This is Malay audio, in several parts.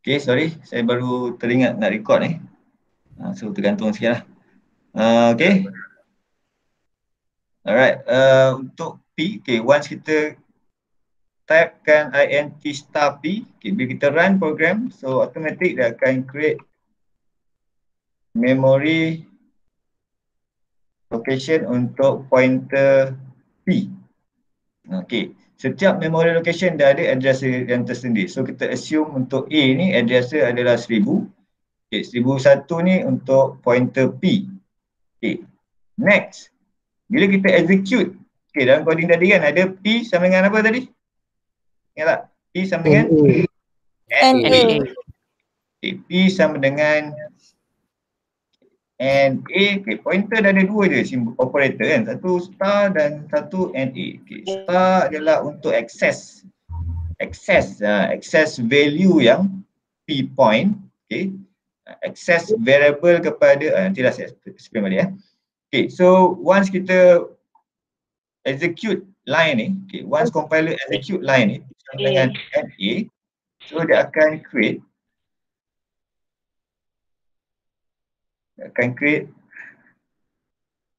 Okay, sorry. Saya baru teringat nak record ni. So, tergantung sikit lah. Okay. Alright. Untuk P, okay, once kita typekan int star P, okay, bila kita run program, so automatic dia akan create memory location untuk pointer P. Okay. Setiap memory location dah ada address yang tersendiri. So kita assume untuk A ni address dia adalah 1000. Okay, 1001 ni untuk pointer P. Okay. Next. Bila kita execute, okay, dalam coding tadi kan ada P sama dengan apa tadi? Ingat tak? P sama dengan NA. Okay, P sama dengan NA. Okay, pointer dah ada dua je simbol operator kan. Satu star dan satu NA. Okay, star adalah untuk access value yang P point. Okay, access variable kepada nantilah saya explain balik. Okay, so once kita execute line ni, okay, once compiler execute line ni sama dengan NA, so dia akan create dia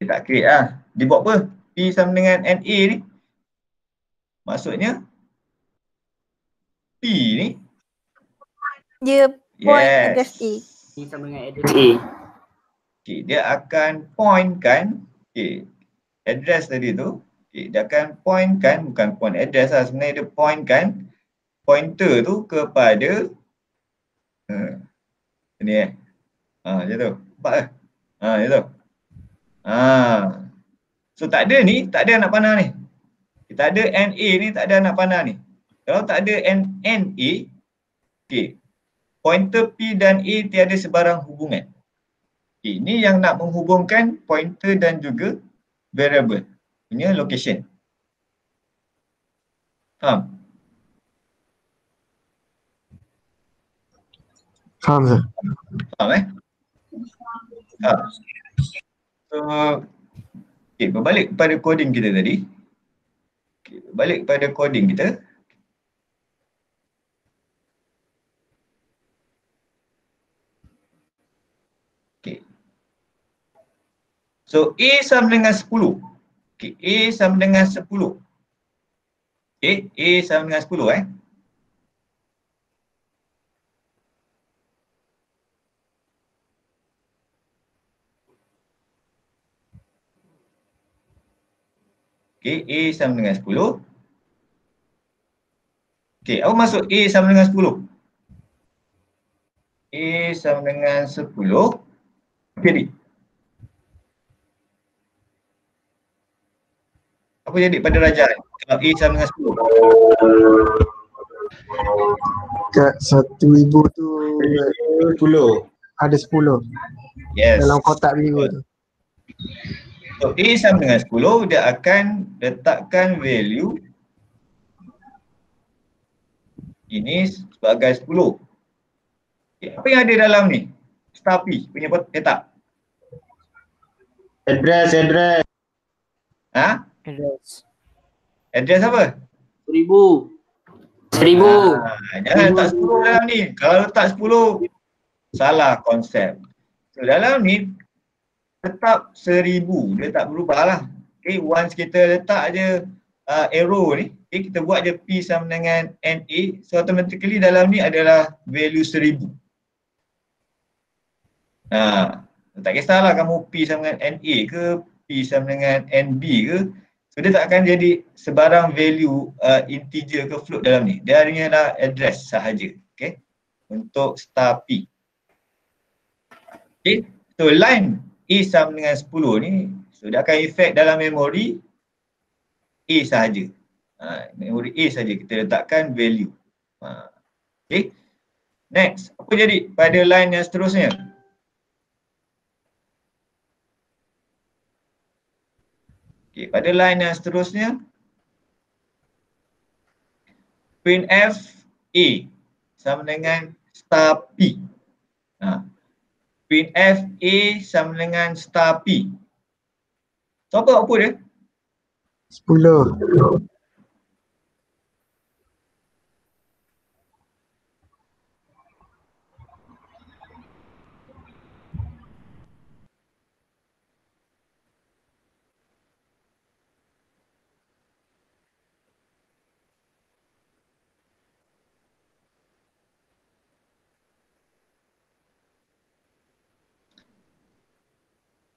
tak create lah. Dia buat apa? P sama dengan NA ni. Maksudnya P ni Dia point address A. P sama dengan address A. Okay, dia akan pointkan address tadi tu. Okay, dia akan pointkan, bukan point address lah, sebenarnya dia pointkan pointer tu kepada ni macam tu. Nampak ke? Macam tu. So tak ada ni, tak ada anak panah ni. Tak ada NA ni, tak ada anak panah ni. Kalau tak ada NA, okay, pointer P dan A tiada sebarang hubungan. Okay, ini yang nak menghubungkan pointer dan juga variable punya location. Faham? Faham sir? Faham So, okay, berbalik kepada coding kita tadi. Okay, berbalik kepada coding kita. Okay. So, A sama dengan 10. Okay, A sama dengan 10. Okay, A sama dengan 10 Okay, A sama dengan 10. Okay, apa maksud A sama dengan 10? A sama dengan 10. Jadi, apa jadi pada rajah kalau A sama dengan 10? Kat 1000 tu 10. ada 10. Yes. Dalam kotak biru tu. So A sama dengan 10, dia akan letakkan value ini sebagai 10. Okay, apa yang ada dalam ni? Star P punya letak. Address. Address apa? 1000. Jangan letak 10 dalam ni. Kalau letak 10, salah konsep. So dalam ni tetap 1000, dia tak berubah lah. Okay, once kita letak je arrow ni, okay, kita buat je P sama dengan NA, so automatically dalam ni adalah value 1000. Tak kisahlah kamu P sama dengan NA ke, P sama dengan NB ke, so dia tak akan jadi sebarang value integer ke float dalam ni. Dia hanyalah address sahaja, okay, untuk star P. Okay, so line A sama dengan 10 ni, so dia akan effect dalam memori A sahaja. Memori A sahaja kita letakkan value. Okay. Next, apa jadi pada line yang seterusnya? Okay, pada line yang seterusnya, printf A sama dengan star P. Printf A sama dengan star P. So apa output dia? 10.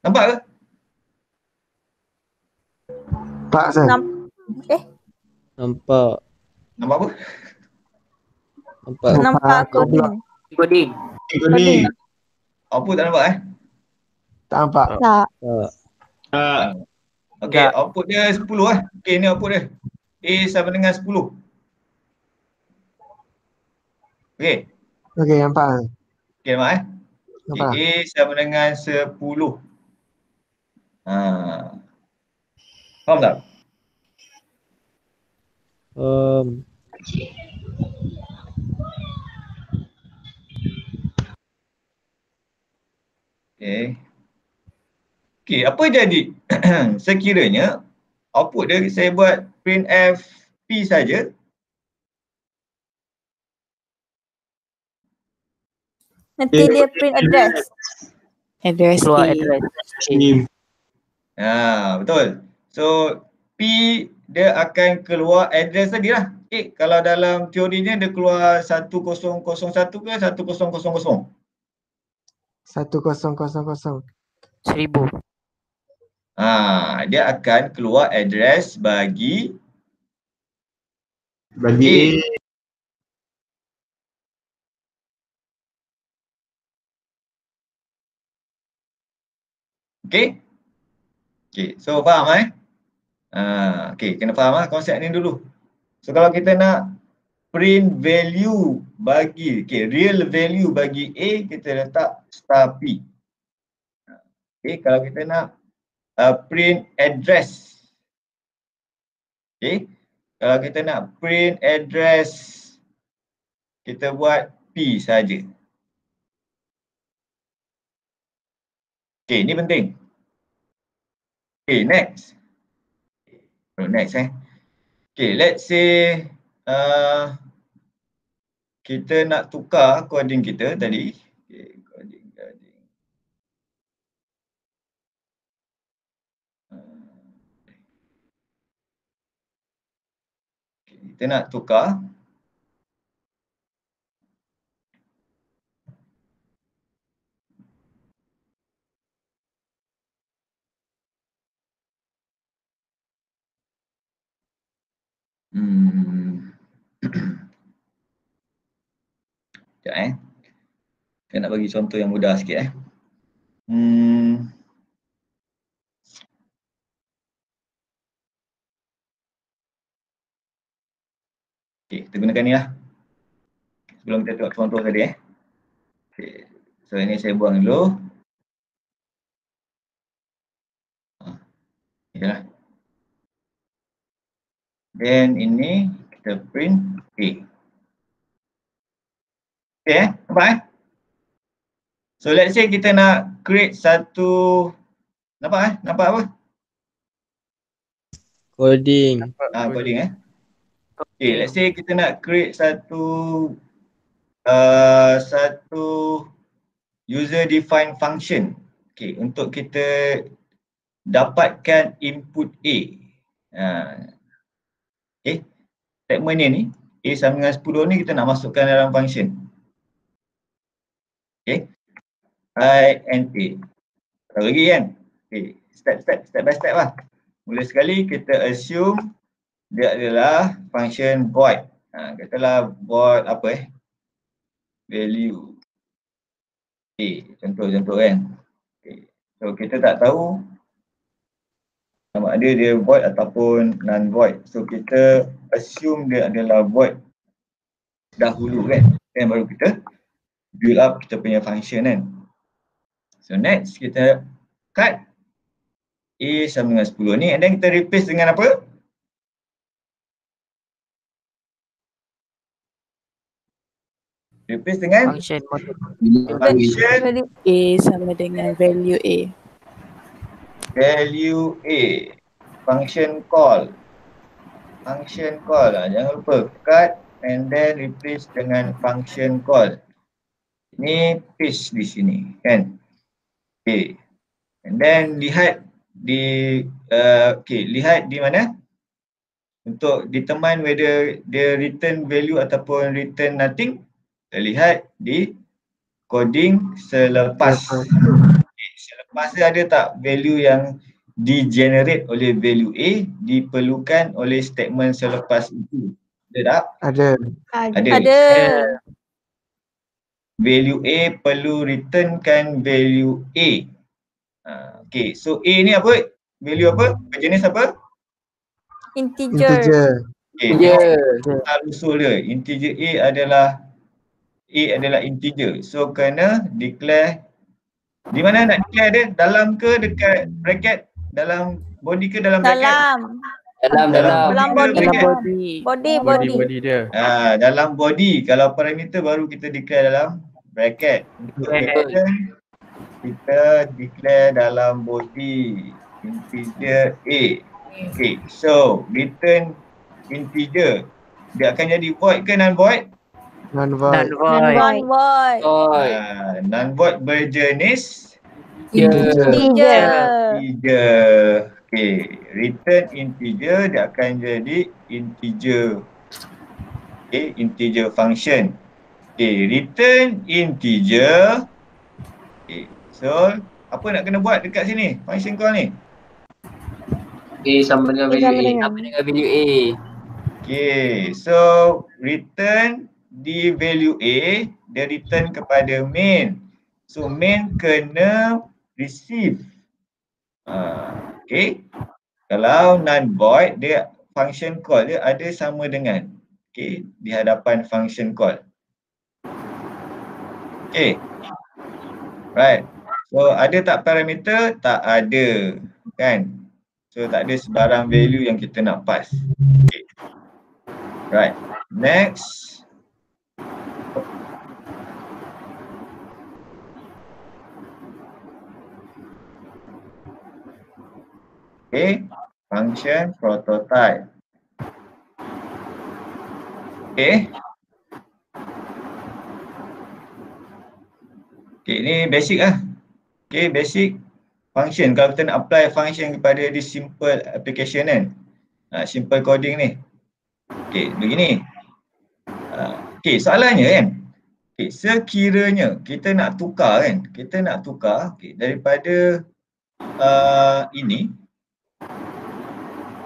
Nampak ke? Tak Sir. Nampak. Nampak apa? Nampak. Nampak kau pula. coding. Coding. Output tak nampak Tak nampak. Tak. Tak. Okey, output dia 10 Okey, ni output dia. A sama dengan 10. Okey. Okey, nampak. Okey, nampak Nampak. A sama dengan 10. Faham tak? Okey. Okey, apa jadi sekiranya output dia saya buat printf P saja. Nanti dia print address. Keluar address. Betul. So P dia akan keluar address tadi lah. Kalau dalam teorinya dia keluar 1001 ke 1000? 1000. 1000. Dia akan keluar address bagi A. Okey? Okey, so faham okey, kena faham konsep ni dulu. So kalau kita nak print value bagi, real value bagi A, kita letak star P. Okey, kalau kita nak print address. Okey, kalau kita nak print address, kita buat P saja. Okey, ni penting. Okey, next. Next Okay, let's say kita nak tukar coding kita tadi. Okay, coding. Okay, kita nak tukar. Sekejap Saya nak bagi contoh yang mudah sikit Okay, kita gunakan ni lah. Sebelum kita tengok contoh tadi Okay, so ini saya buang dulu. Inilah. Then ini kita print A. Okay nampak So let's say kita nak create satu, nampak nampak apa? Coding. Coding Okay, let's say kita nak create satu user defined function. Okay, untuk kita dapatkan input A. Okay, statement ni A sama dengan 10 ni kita nak masukkan dalam function. Okay, I and A. Tahu lagi kan? Okay, step by step lah. Mula sekali kita assume dia adalah function void. Katalah void apa value A, contoh kan. Okay. So kita tak tahu sama ada dia void ataupun non void. So kita assume dia adalah void dahulu kan. Dan baru kita build up kita punya function kan. So next kita cut A sama dengan 10 ni and then kita replace dengan apa? Replace dengan Function A sama dengan value A. Value A. Function call. Jangan lupa cut and then replace dengan function call. Ini paste di sini kan. Okay. And then lihat di lihat di mana? Untuk determine whether dia return value ataupun return nothing. Kita lihat di coding selepas masa ada tak value yang di-generate oleh value A diperlukan oleh statement selepas itu? Ada tak? Ada. Ada. Value A perlu returnkan value A. Okay, so A ni apa? Value apa? Jenis apa? Integer. Integer. Okay, tengok asal usul dia. Integer A adalah integer. So kena declare. Di mana nak declare dia? Dalam ke dekat bracket? Dalam body ke dalam bracket? Dalam body. Body. Body. dia. Dalam body. Kalau parameter baru kita declare dalam bracket. Untuk return, kita declare dalam body integer A. Okay, so return integer. Dia akan jadi void ke non-void? Non-void. Non-void. Non-void berjenis Integer. integer. Okay, return integer dia akan jadi integer. Okay, integer function. Okay, return integer. Okay, so apa nak kena buat dekat sini? Function call ni. A sama dengan value A. Okay, so return di value A, dia return kepada main. So main kena receive. Okay, kalau non-void, dia function call dia ada sama dengan. Okay, di hadapan function call. Okay, right. So ada tak parameter? Tak ada, kan? So tak ada sebarang value yang kita nak pass. Okay. Right. Next. Okay. Function prototype. Okay. Okay, ni basic lah. Okay, basic function. Kalau kita nak apply function kepada this simple application kan, simple coding ni. Okay, begini. Okay, soalannya kan, okay, sekiranya kita nak tukar kan, okay, daripada ini,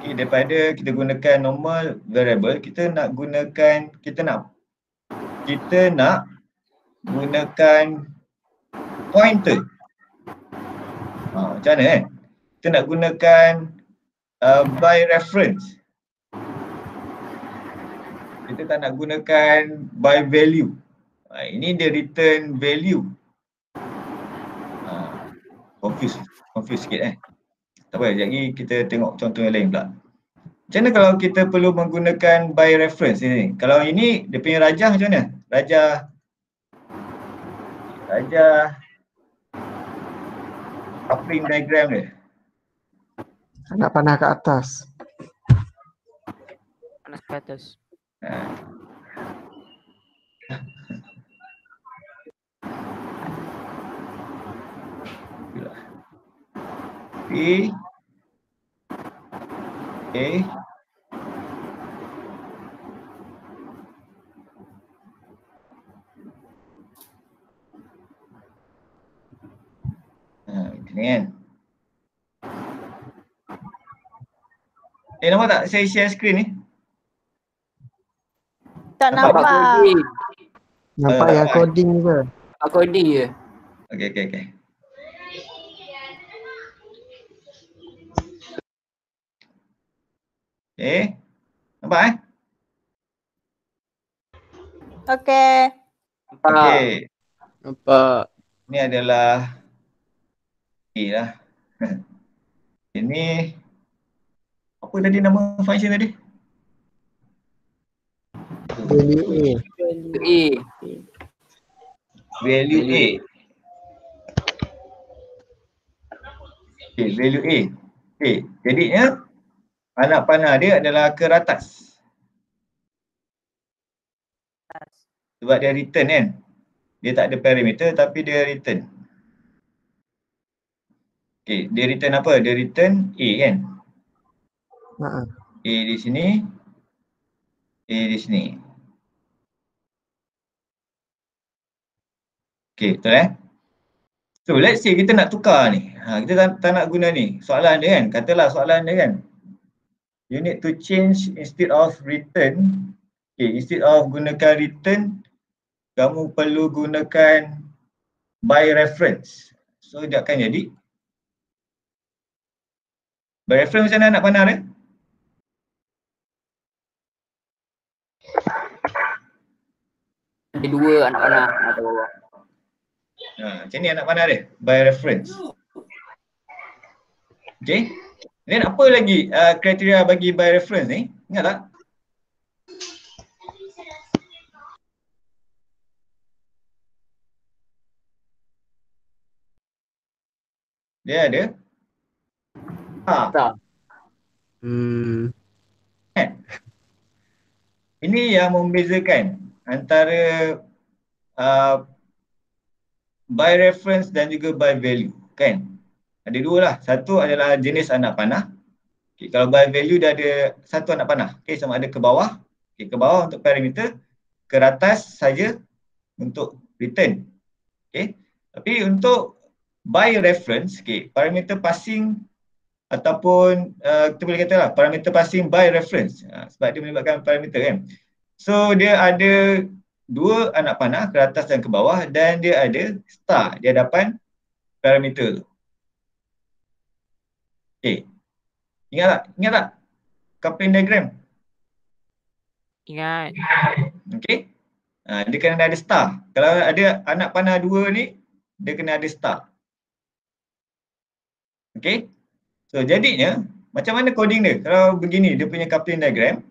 okay, daripada kita gunakan normal variable, kita nak gunakan pointer. Macam mana kan? Kita nak gunakan by reference. Kita tak nak gunakan by value. Ini dia return value. Confuse sikit Tak apa, sekejap lagi kita tengok contoh yang lain pula. Macam mana kalau kita perlu menggunakan by reference ni? Kalau ini dia punya rajah macam mana? Rajah coupling diagram dia. Nak panah ke atas. Panas ke atas. P A ni kan. Nampak tak saya share screen ni? Tak nampak. Nampak yang coding ke? Coding je. Okay. Nampak Okay. Okay. Nampak. Ni adalah lah. Ini apa tadi nama function tadi? Value A. Value A. Okay, value A. Okay, jadinya anak panah dia adalah ke atas. Sebab dia return kan. Dia tak ada parameter tapi dia return. Okay, dia return apa? Dia return A kan? A di sini, A di sini. Okay, betul So let's say kita nak tukar ni. Kita tak nak guna ni. Soalan dia kan. Katalah soalan dia kan. You need to change instead of return. Okay, instead of gunakan return, kamu perlu gunakan by reference. So dia akan jadi. By reference macam mana nak pandang dia? Ada dua anak panah. Macam ni anak panah dia. By reference. Okay. Then apa lagi kriteria bagi by reference ni? Ingat tak? Dia ada Tak. Ini yang membezakan antara by reference dan juga by value, kan? Ada dua lah. Satu adalah jenis anak panah. Okay, kalau by value dia ada satu anak panah. Okay, sama ada ke bawah. Okay, ke bawah untuk parameter, ke atas saja untuk return. Okay. Tapi untuk by reference, okay, parameter passing ataupun kita boleh katalah parameter passing by reference. Sebab dia melibatkan parameter kan. So dia ada dua anak panah, ke atas dan ke bawah, dan dia ada star di hadapan parameter tu. Okay. Ingat tak? Coupling diagram. Ingat. Okay. Dia kena ada star. Kalau ada anak panah dua ni, dia kena ada star. Okay. So jadinya, macam mana coding dia? Kalau begini, dia punya coupling diagram,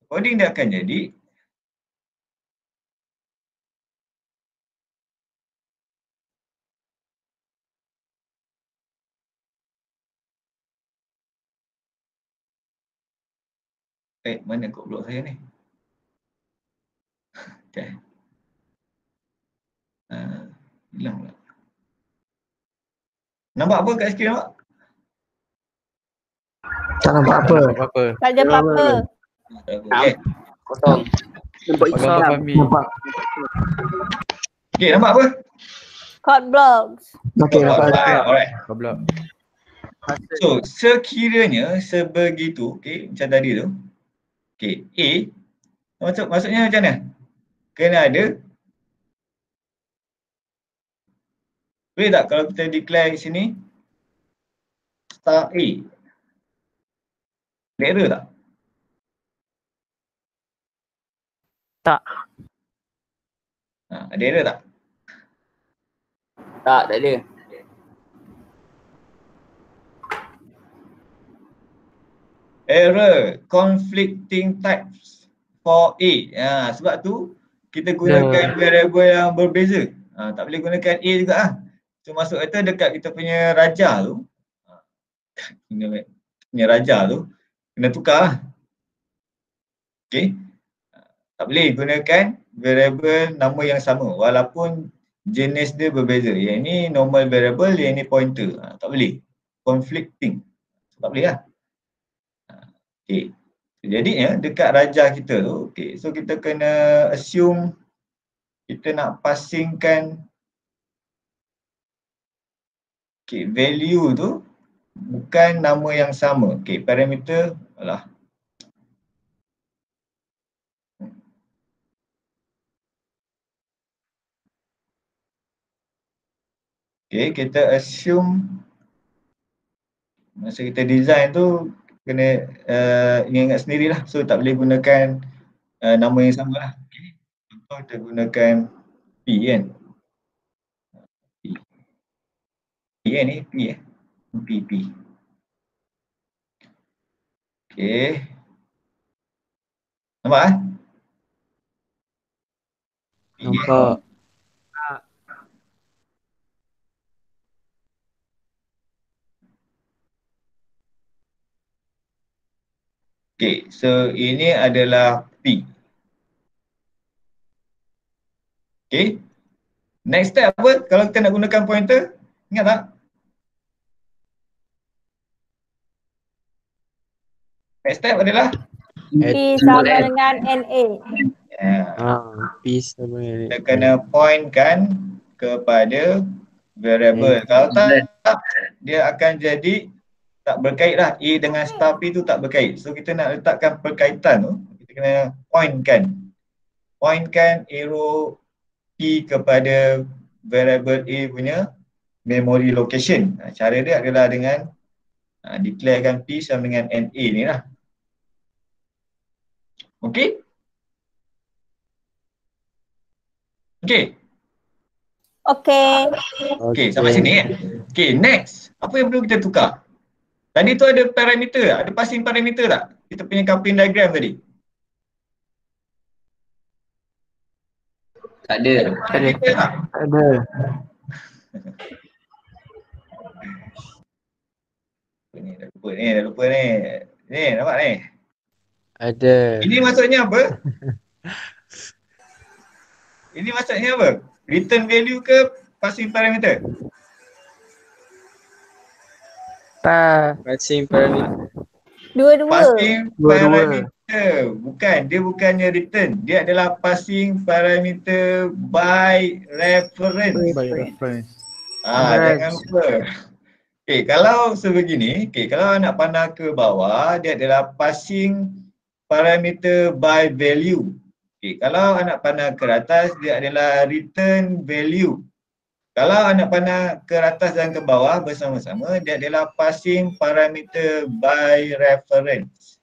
coding dia akan jadi mana kod blok saya ni? Okay. Hilang pula. Nampak apa kat skrin nampak? Tak nampak apa. Apa? Tak ada apa-apa. Okay. Kosong. Nampak Gambar Islam. Fahmi. Nampak. Okay, nampak apa? Code blocks. Okey, nampak. Alright. Goblok. So, sekiranya sebegitu, okay, macam tadi tu. Okay, A, maksudnya macam mana? Kena ada. Boleh tak kalau kita declare di sini star A? Ada error tak? Tak. Ada error tak? Tak ada. Error conflicting types for A. Sebab tu kita gunakan variable yang berbeza. Tak boleh gunakan A juga lah. So maksud kata dekat kita punya raja tu, punya raja tu kena tukar lah. Okay. Tak boleh gunakan variable nama yang sama walaupun jenis dia berbeza. Yang ni normal variable, yang ni pointer. Tak boleh. Conflicting. Tak boleh lah. Okay. Jadinya dekat raja kita tu, okay, so kita kena assume kita nak passingkan value tu bukan nama yang sama. Okay, parameter alah. Okay, kita assume masa kita design tu kena ingat sendirilah. So tak boleh gunakan nama yang sama lah. Okay. Contoh kita gunakan P kan. P kan ni? P P. Okay. Nampak Nampak. Okay, so ini adalah P. Okay. Next step apa? Kalau kita nak gunakan pointer, ingat tak? Next step adalah P sama dengan NA. yeah. P sama ni. Kita kena point kan kepada variable. Kalau tak, dia akan jadi tak berkait lah. A dengan star P tu tak berkait. So kita nak letakkan perkaitan tu, kita kena pointkan arrow P kepada variable A punya memory location. Cara dia adalah dengan declarekan P sama dengan NA ni lah. Okey? Okey. Okey, sampai sini kan? Okey, next. Apa yang perlu kita tukar? Tadi tu ada parameter, ada passing parameter tak? Kita punya coupling diagram tadi. Tak ada. Parameter tak? Ada. Dah lupa ni. Ni, nampak ni? Ada. Ini maksudnya apa? Ini maksudnya apa? Return value ke passing parameter? Passing parameter. Dua-dua. Passing Dua-dua. parameter. Bukan, dia bukannya return. Dia adalah passing parameter by reference. By reference. Jangan lupa. Okay, kalau sebegini, kalau nak pandang ke bawah, dia adalah passing parameter by value. Kalau anak pandang ke atas, dia adalah return value. Kalau anak pandang ke atas dan ke bawah bersama-sama, dia adalah passing parameter by reference.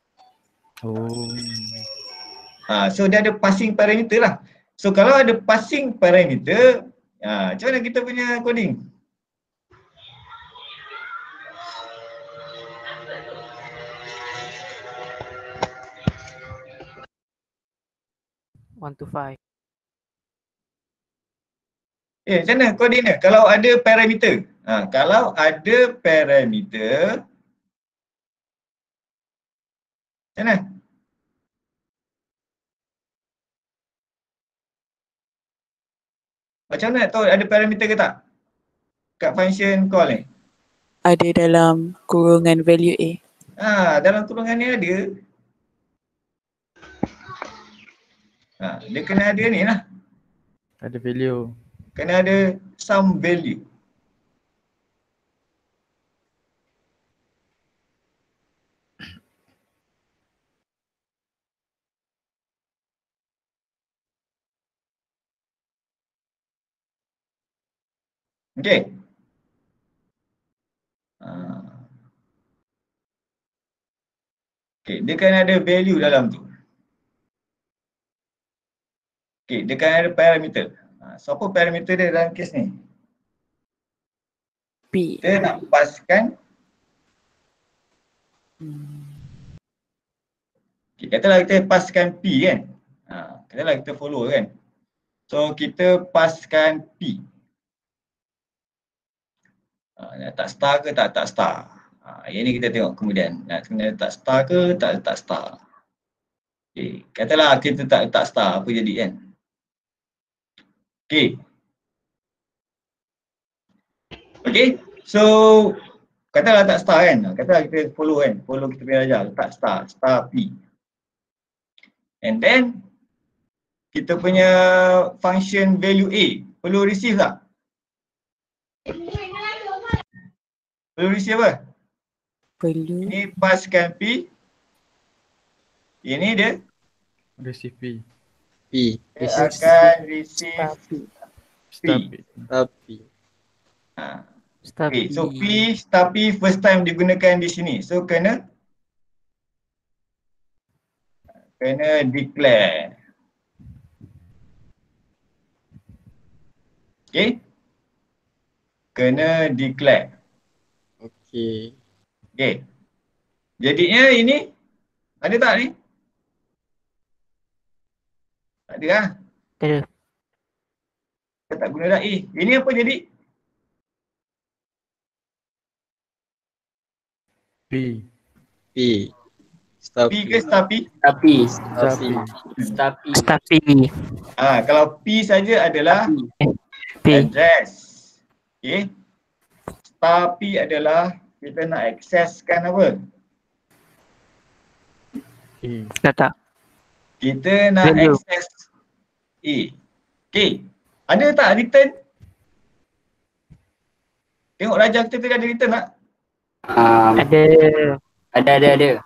So dia ada passing parameter lah. So kalau ada passing parameter, macam mana kita punya coding? One to five. Macam mana coding dia? Kalau ada parameter. Kalau ada parameter, macam mana? Macam mana tahu ada parameter ke tak? Kat function call ni. Ada dalam kurungan value A. Dalam kurungan ni ada. Dia kena ada ni lah. Ada value. Kena ada some value. Okay. Okay, dia kan ada value dalam tu. Okay, dia kan ada parameter. So apa parameter dia dalam kes ni? P. Kita nak paskan. Okay, katalah kita paskan P kan. Katalah kita follow kan. So kita paskan P. Tak star ke tak star. Yang ni kita tengok kemudian. Nak kena letak star ke tak letak star. Okay, katalah kita tak letak star, apa jadi kan? Okay. Okay, so katalah letak star kan. Katalah kita follow kan. Follow kita punya ajar, letak star P. And then kita punya function value A perlu receive tak? Perlu receive apa? Perlu. Ini paskan P. Ini dia. Receive P. P. Dia akan receive Start P. P. Okay, so P, star P first time digunakan di sini. So kena declare. Okay. Kena declare. Okay. Okay. Jadinya ini ada tak ni? Tak ada lah. Ada. Kita tak guna dah A. Ini apa jadi? P. P. Star P ke star P? Tapi Star P. tapi Kalau P saja adalah P. address. Okay. Star P adalah kita nak accesskan apa? A. Data. Kita nak Value. access A. Okay. Ada tak return? Tengok Raja kita tadi ada return tak? Ada. Ada.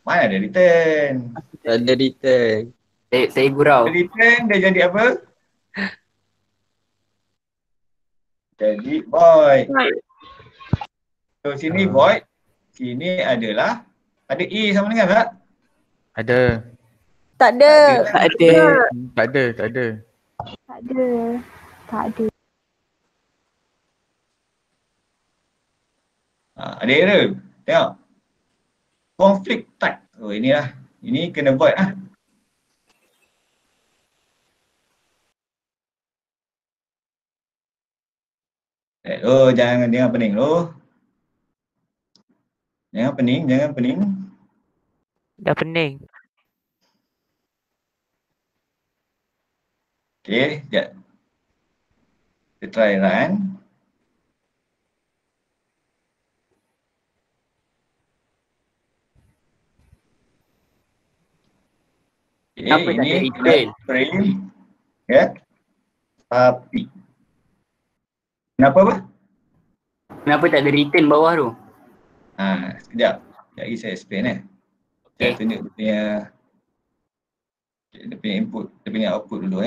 Mana ada return? Ada return. Saya gurau. Return dia jadi apa? Jadi void. So sini void. Sini adalah ada A sama dengan tak? Ada. Tak ada. Tak ada. Tak ada. Tak ada. Tak ada. Ada error. Tengok. Conflict type. Oh inilah. Ini kena void lah. Oh jangan pening lo. Jangan pening. Dah pening. Okay, sekejap. Kita try run. Okay, Kenapa tak ada ini return? frame. Ya. Tapi. Kenapa apa? Kenapa tak ada return bawah tu? Sekejap. Sekejap saya explain Saya tunjuk dia punya input, dia punya output dulu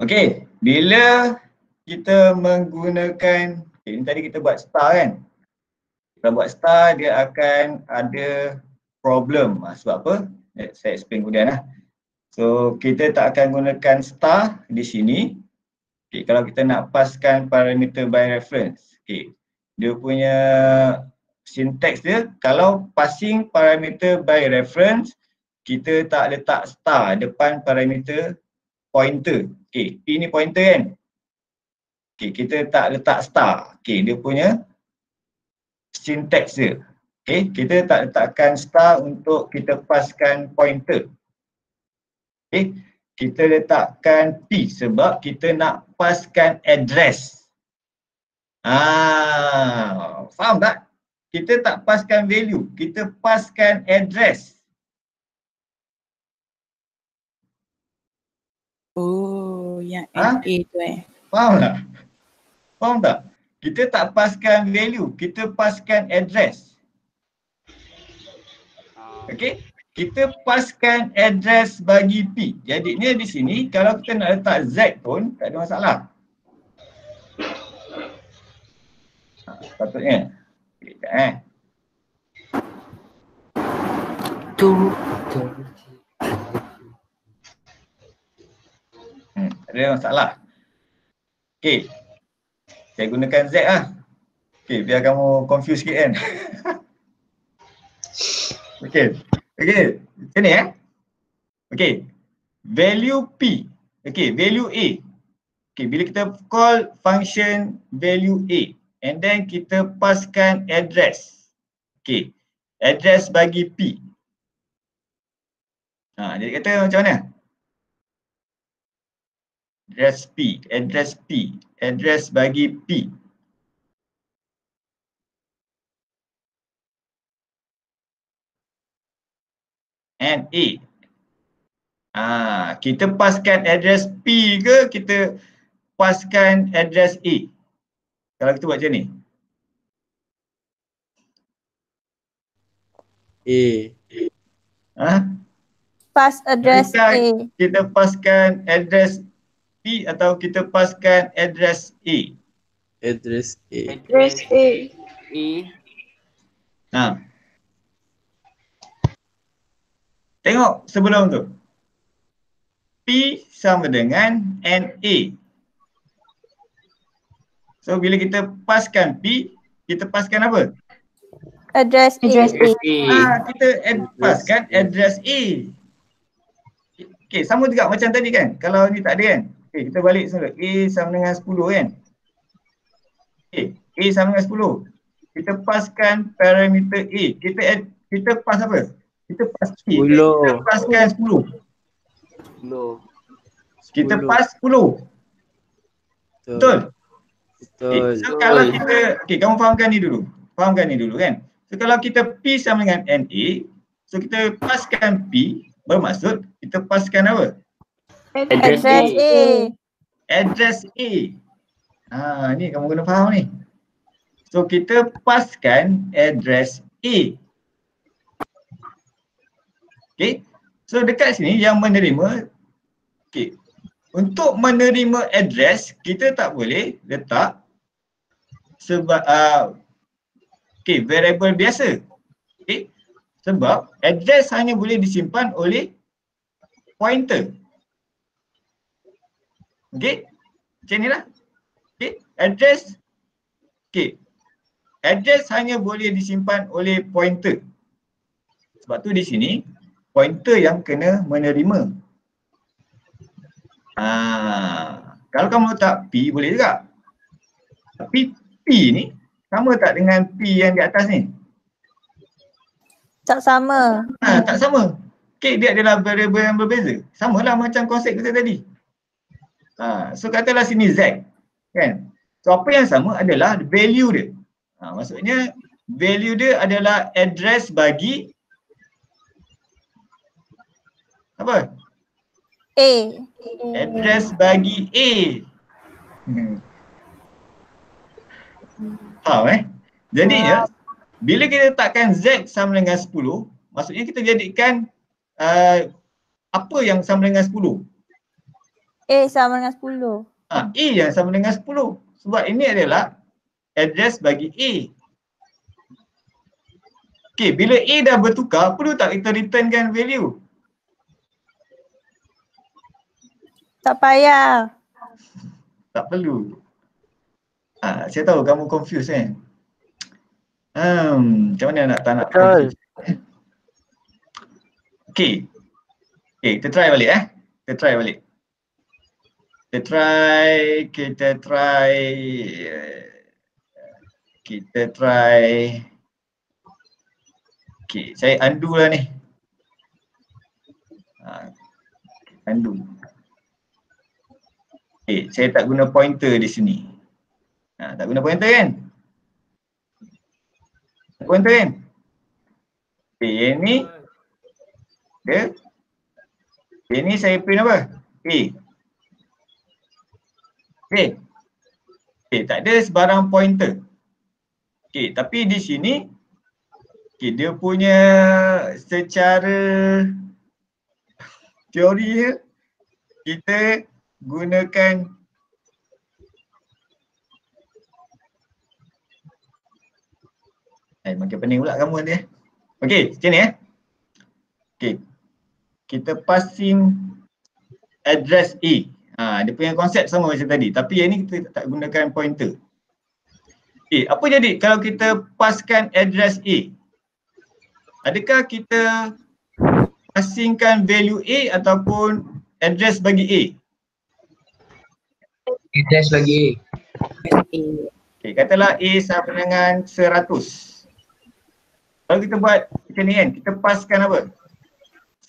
Okey, bila kita menggunakan, ini tadi kita buat star kan? Kita buat star, dia akan ada problem. Sebab apa? Saya explain kemudian So, kita tak akan gunakan star di sini. Okay, kalau kita nak paskan parameter by reference. Okay, dia punya syntax dia, kalau passing parameter by reference, kita tak letak star depan parameter pointer. Okay, P ni pointer kan? Okay, kita tak letak star. Okay, dia punya syntax dia. Okay, kita tak letakkan star untuk kita paskan pointer. Okay, kita letakkan P sebab kita nak paskan address. Faham tak? Kita tak paskan value, kita paskan address. Oh, yang NA tu Faham tak? Faham tak? Kita tak paskan value, kita paskan address. Okey? Kita paskan address bagi P. Jadinya di sini kalau kita nak letak Z pun tak ada masalah. Sepatutnya. Okay, tak ada masalah. Okey. Saya gunakan Z lah. Okey, biar kamu confuse sikit kan. Okey. Okey, sini Okey. Value P. Okey, value A. Okey, bila kita call function value A and then kita paskan address. Okey. Address bagi P. Jadi kata macam mana? Address bagi P. And A. Kita paskan address P ke kita paskan address A? Kalau kita buat macam ni. Pass address A. Kita paskan address P atau kita paskan address A? Address A. Tengok sebelum tu. P sama dengan NA. So bila kita paskan P, kita paskan apa? Address A. Kita paskan address A. Okay, sama juga macam tadi kan? Kalau ni tak ada kan? Okay, kita balik semula. A sama dengan 10 kan? Okay, A sama dengan 10. Kita paskan parameter A. Kita pas apa? Kita pass P. 10. Kita paskan 10. 10. Kita 10. pass 10. Betul? Betul. So kalau kita, kamu fahamkan ni dulu. Kan. So kalau kita P sama dengan NA, so kita paskan P, bermaksud kita paskan apa? Address Address A. A. Address A. Ni kamu kena faham ni. So kita paskan address A. Okay. So dekat sini yang menerima, okay, untuk menerima address kita tak boleh letak sebab variable biasa. Okay. Sebab address hanya boleh disimpan oleh pointer. Okay. Macam ni lah. Okay. Address hanya boleh disimpan oleh pointer. Sebab tu di sini pointer yang kena menerima. Kalau kamu letak P boleh juga. Tapi P ni sama tak dengan P yang di atas ni? Tak sama. Tak sama. Okay, dia adalah variable yang berbeza. Samalah macam konsep kita tadi. So katalah sini Z. Kan? So apa yang sama adalah value dia. Maksudnya value dia adalah address bagi apa? A. Address bagi A. Faham Jadinya bila kita letakkan Z sama dengan 10, maksudnya kita jadikan apa yang sama dengan 10? A sama dengan 10. A yang sama dengan 10. Sebab ini adalah address bagi A. Okay, bila A dah bertukar, perlu tak kita returnkan value? Tak payah. Tak perlu. Saya tahu kamu confused kan? Macam mana tak nak confused? Okay, kita try balik Kita try. Okay, saya undo lah ni. Undo. Okay, saya tak guna pointer di sini. Tak guna pointer kan? Okay, yang ni ini saya print apa? A. Okay, tak ada sebarang pointer. Okay, tapi di sini dia punya secara teori kita gunakan makin pening pula kamu nanti. Okay, macam ni Okay, kita passing address A. Dia punya konsep sama macam tadi, tapi yang ni kita tak gunakan pointer. Apa jadi kalau kita passkan address A? Adakah kita passingkan value A ataupun address bagi A? Address bagi A. Okay, katalah A sama dengan 100. Kalau kita buat macam ni kan, kita passkan apa?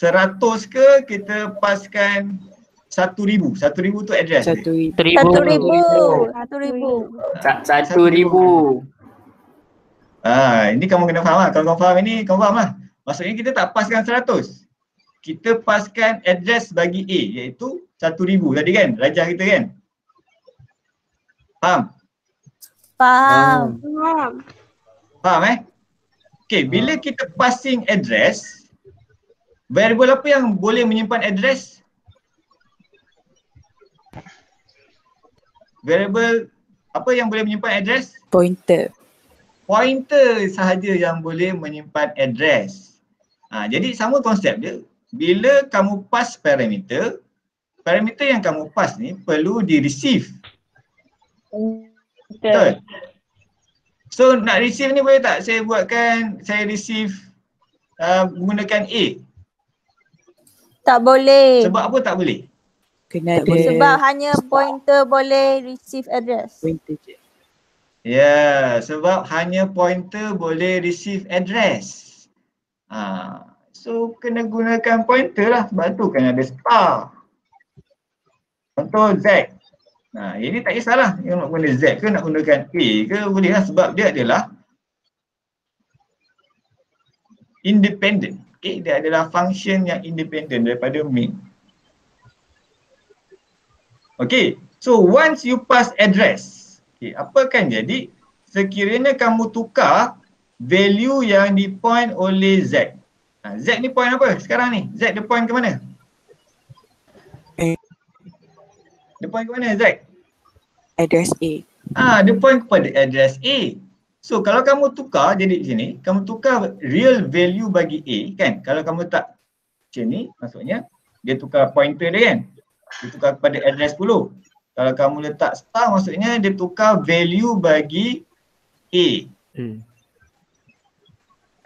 100 ke kita passkan 1,000? 1,000 tu address. 1,000. 1,000. Ini kamu kena faham lah. Kalau kamu faham ini, kamu faham lah. Maksudnya kita tak passkan 100. Kita passkan address bagi A, iaitu 1,000 tadi kan, rajah kita kan. Faham? Faham Okay, bila kita passing address, variable apa yang boleh menyimpan address? Variable apa yang boleh menyimpan address? Pointer. Pointer sahaja yang boleh menyimpan address. Jadi sama konsep dia. Bila kamu pass parameter yang kamu pass ni perlu di receive. Betul. So nak receive ni boleh tak saya buatkan saya receive menggunakan A? Tak boleh. Sebab apa tak boleh? Kena ada Sebab hanya pointer boleh receive address. pointer je. Ya, sebab hanya pointer boleh receive address. So kena gunakan pointer lah, sebab tu kan ada star. Contoh Z. Nah, ini tak kisahlah yang nak guna Z ke nak gunakan A ke, boleh lah sebab dia adalah independent. Okay, dia adalah function yang independent daripada main. Okay, so once you pass address, okay, apa akan jadi sekiranya kamu tukar value yang di point oleh Z. Z ni point apa sekarang ni? Z dia point ke mana? Dia point ke mana Z? Address A. Dia point kepada address A. So kalau kamu tukar jadi di sini, kamu tukar real value bagi A kan? Kalau kamu tak macam ni, maksudnya dia tukar pointer dia kan? Dia tukar kepada address 10. Kalau kamu letak star, maksudnya dia tukar value bagi A.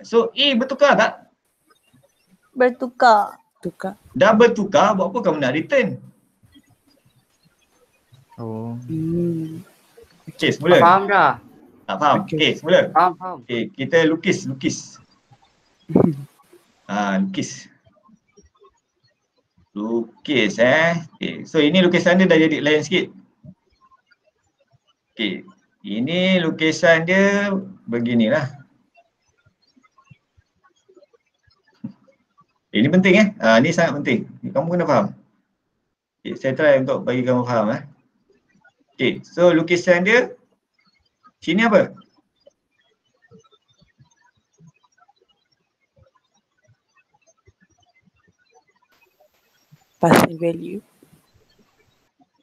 So A bertukar tak? Bertukar. Tukar. Dah bertukar, buat apa kamu nak return? Oh. Okay, semula. Faham dah? Tak faham? Okay, semula. Faham. Okay, kita lukis. Lukis. Lukis Okay, so ini lukisan dia dah jadi lain sikit. Okay, ini lukisan dia beginilah. Ini penting ini sangat penting. Kamu kena faham. Okay, saya try untuk bagi kamu faham Okay, so lukisan dia sini apa? Passing value.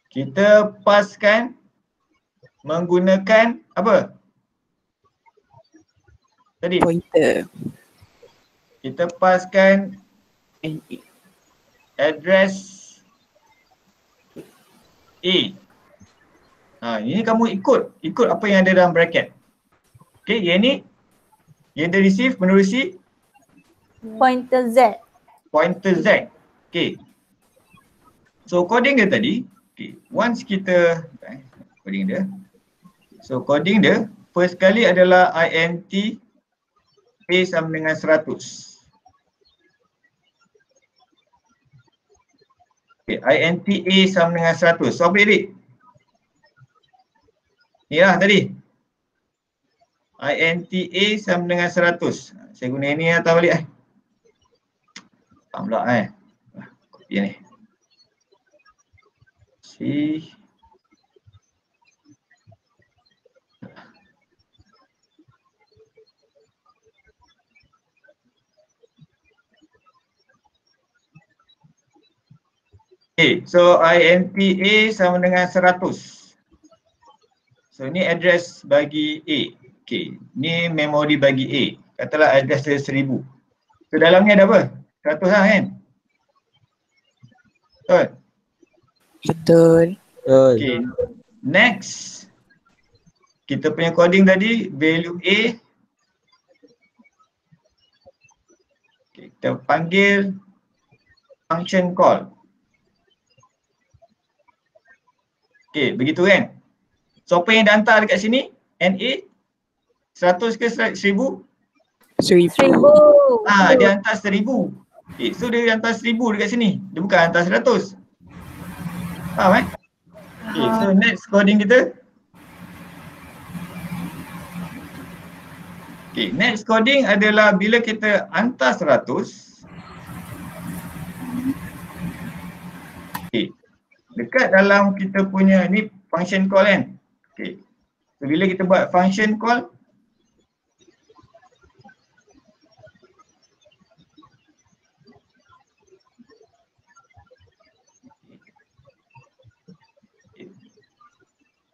Kita paskan menggunakan apa? Tadi Pointer. kita paskan NA. address A. Ini kamu ikut apa yang ada dalam bracket. Okay, yang ni yang dia receive menerusi Pointer Z. pointer Z. Okay. So coding dia tadi, okay, once kita coding dia. So coding dia first kali adalah int A sama dengan 100. Okay, int A sama dengan 100. So apa jadi? Ni lah tadi. int A sama dengan 100. Saya guna ini atas balik Faham pula Copy ni. Okay, so int A sama dengan 100. So ni address bagi A. Okay, ni memori bagi A. Katalah address dia 1000. So dalamnya ada apa? 100 lah kan? Betul? Betul. Okay, next. Kita punya coding tadi, value A. Okay, kita panggil function call. Okay, begitu kan? So apa yang dah hantar dekat sini? NA 100 ke 1000? 1000. Dia hantar 1000. Okay, so dia hantar 1000 dekat sini. Dia bukan hantar 100. Faham Okay, so next coding kita. Okay, next coding adalah bila kita hantar 100. Okay, dekat dalam kita punya ni function call kan. Okay, so bila kita buat function call,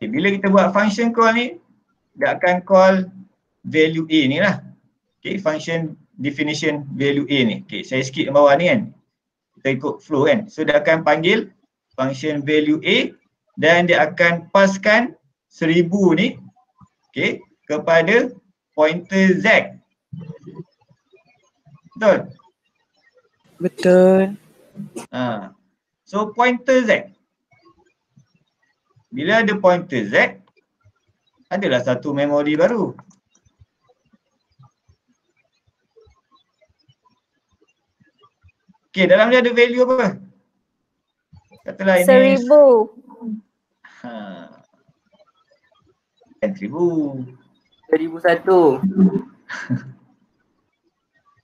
bila kita buat function call ni, dia akan call value A ni lah. Okay, function definition value A ni. Okay, saya skip bawah ni kan. Kita ikut flow kan. So dia akan panggil function value A dan dia akan paskan 1000 ni okay, kepada pointer Z. Betul? Betul. So pointer Z. Bila ada pointer Z, adalah satu memori baru. Okay, dalam dia ada value apa? Katalah ini 1000. Kan 1000. 1001.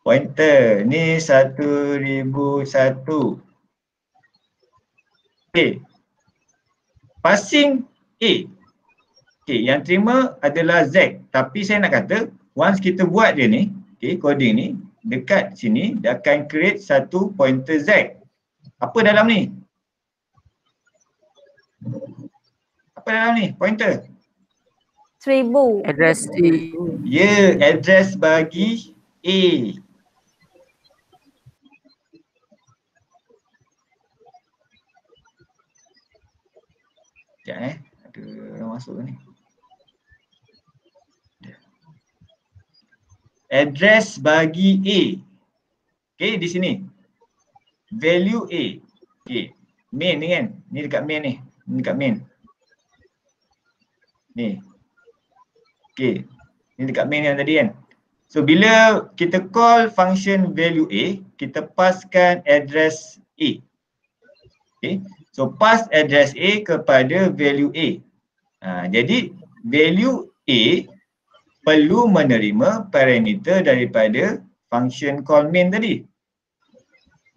Pointer. Ni 1001. Okay. Passing A. Okay, yang terima adalah Z. Tapi saya nak kata, once kita buat dia ni, okay, coding ni, dekat sini, dia akan create satu pointer Z. Apa dalam ni? Apa dalam ni? Pointer. 1000. Address A. Ya, address bagi A. Sekejap ada orang masuk ni. Address bagi A. Okay, di sini. Value A. Okay, main ni kan. Ni dekat main ni. Ni dekat main. Ni. Okay, ni dekat main yang tadi kan. So, bila kita call function value A, kita passkan address A. Okay, so pass address A kepada value A. Jadi, value A perlu menerima parameter daripada function call main tadi.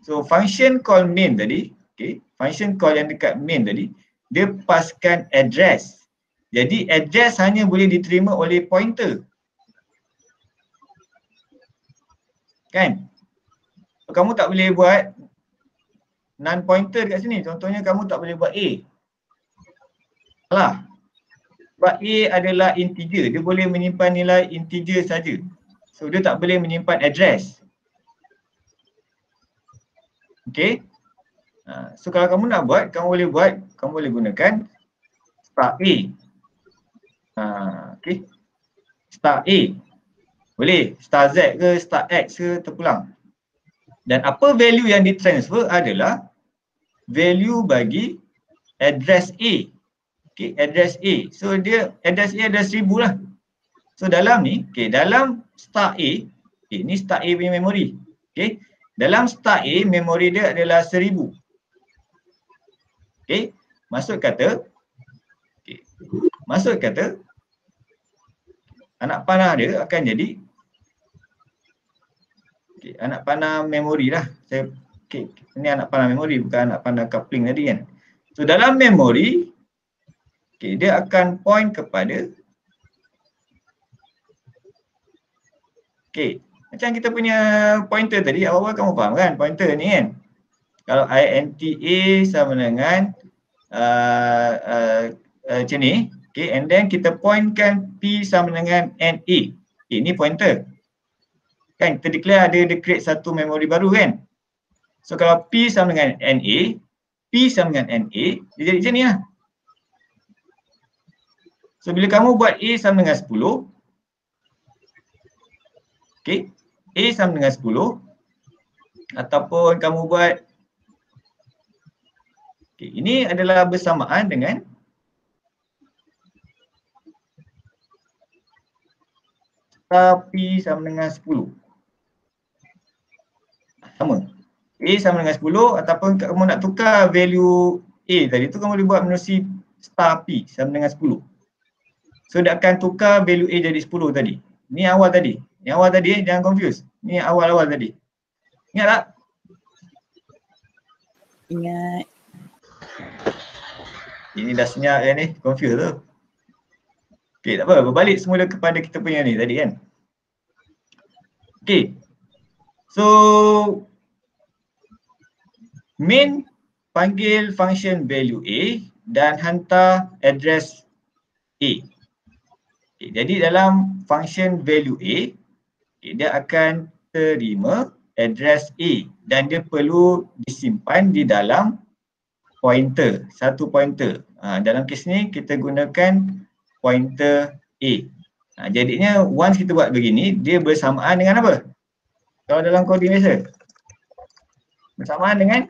So, function call main tadi, okay, function call yang dekat main tadi, dia passkan address. Jadi, address hanya boleh diterima oleh pointer. Kan? So, kamu tak boleh buat non-pointer dekat sini. Contohnya, kamu tak boleh buat A. Salah. Sebab A adalah integer. Dia boleh menyimpan nilai integer saja. So, dia tak boleh menyimpan address. Okay. So, kalau kamu nak buat, kamu boleh gunakan start A. Okay. Start A. Boleh. Start Z ke, start X ke, terpulang. Dan apa value yang ditransfer adalah value bagi address A. Okay, address A. So, dia address A ada 1000 lah. So, dalam ni, okay, dalam start A, okay, ni start A punya memori. Okay. Dalam start A, memori dia adalah 1000. Okay. Maksud kata, anak panah dia akan jadi anak panah memori lah. Ini anak panah memori, bukan anak panah coupling tadi kan. So, dalam memori, dia akan point kepada macam kita punya pointer tadi, awal-awal kamu faham kan pointer ni kan. Kalau INTA sama dengan macam ni, and then kita pointkan P sama dengan NA. Ini pointer. Kan kita declare dia create satu memori baru kan. So kalau P sama dengan NA, P sama dengan NA, dia jadi macam ni lah. So bila kamu buat A sama dengan 10, okay, A sama dengan 10, ataupun kamu buat, okay, ini adalah bersamaan dengan P sama dengan 10. Sama. A sama dengan 10 ataupun kamu nak tukar value A tadi tu, kamu boleh buat menerusi star P sama dengan 10. So dia akan tukar value A jadi 10 tadi. Ni awal tadi. Yang awal tadi jangan confuse. Ni awal-awal tadi. Ingat tak? Ingat. Ini dah senyap yang ni, confuse tu. Okay, tak apa, berbalik semula kepada kita punya ni tadi kan. Okay. So main panggil function value A dan hantar address A. Okay, jadi dalam function value A, okay, dia akan terima address A dan dia perlu disimpan di dalam pointer, satu pointer. Dalam kes ni kita gunakan pointer A. Jadinya once kita buat begini, dia bersamaan dengan apa? Kalau dalam coding biasa, bersamaan dengan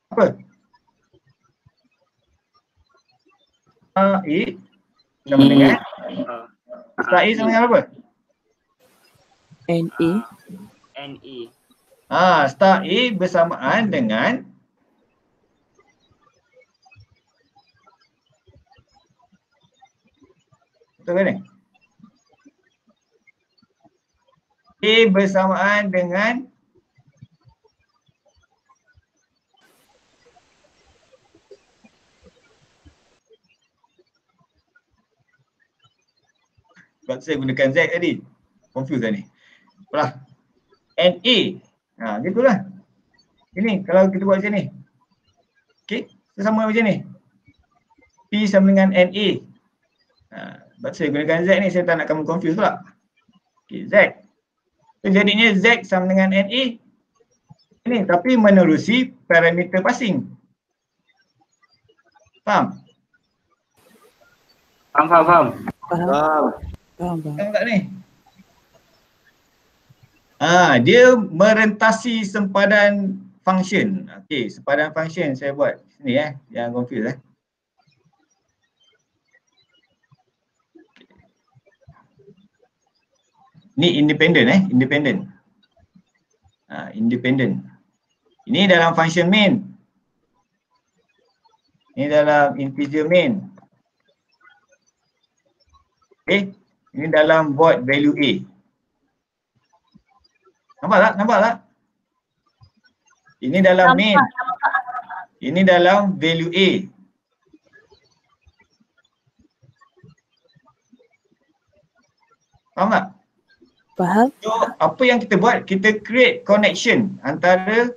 apa? A sama dengan A sama dengan apa? NA. NA. Star A bersamaan dengan betul kan ni? A bersamaan dengan sebab saya gunakan Z tadi. Confuse dah ni. Apalah. NA. Gitulah. Ini kalau kita buat macam ni. Okey, sama macam ni. P sama dengan NA. Sebab saya gunakan Z ni, saya tak nak kamu confuse pula. Okey, Z. So, jadinya Z sama dengan NA. Ini, tapi menerusi parameter passing. Faham? Faham. Faham. Faham tak ni? Dia merentasi sempadan function. Okey, sempadan function saya buat sini jangan confuse Ni independent independent. Independent. Ini dalam function main. Ini dalam integer main. Okey, ini dalam void value A. Nampak tak? Ini dalam main. Ini dalam value A. Faham tak? Faham. So, apa yang kita buat? Kita create connection antara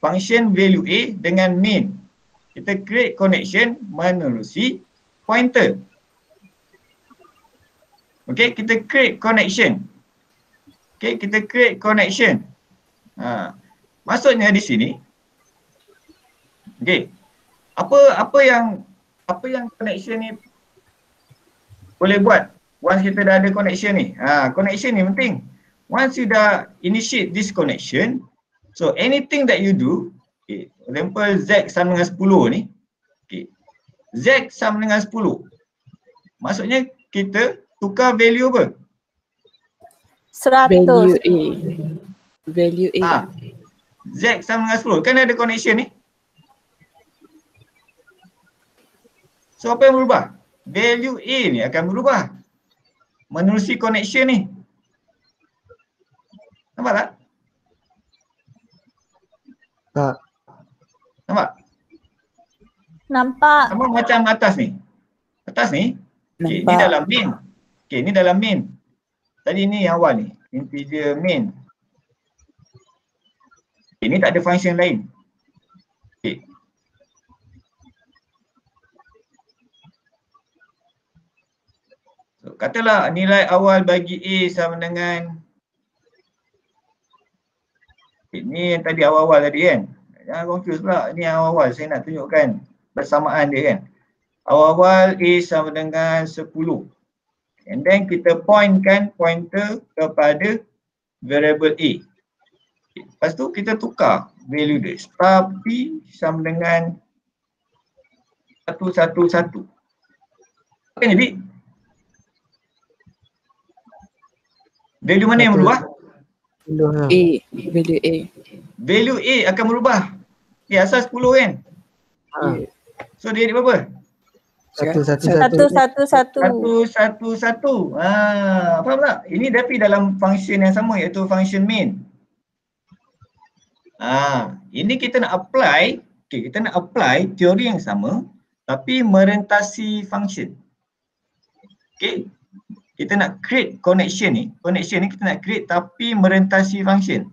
function value A dengan main. Kita create connection menerusi pointer. Okay, kita create connection. Okay, kita create connection. Maksudnya di sini, okay, apa yang connection ni boleh buat once kita dah ada connection ni. Connection ni penting. Once you dah initiate this connection, so anything that you do, okay, for example Z sama dengan 10 ni, okay, Z sama dengan 10. Maksudnya kita tukar value apa? 100. Value A. Z sama dengan 10. Kan ada connection ni. So apa yang berubah? Value A ni akan berubah menerusi connection ni. Nampak tak? Tak. Nampak? Nampak. Sama macam atas ni. Atas ni, okay, ni dalam main. Okay, ni dalam main. Tadi ni yang awal ni, integer main. Okay, ni tak ada function lain. Okay. So, katalah nilai awal bagi A sama dengan, okay, ni yang tadi awal-awal tadi kan. Jangan confuse pula, ni yang awal-awal saya nak tunjukkan bersamaan dia kan. Awal-awal A sama dengan 10. And then kita pointkan pointer kepada variable A. Okay. Lepas tu kita tukar value dia. Star P sama dengan 111. Apa yang jadi? Value mana yang berubah? A. Value A. Value A akan berubah. Okay, asal 10 kan? So dia jadi berapa? 111. Faham tak? Ini tapi dalam function yang sama iaitu function main. Ini kita nak apply, okay, kita nak apply teori yang sama tapi merentasi function. Okay, kita nak create connection ni kita nak create tapi merentasi function.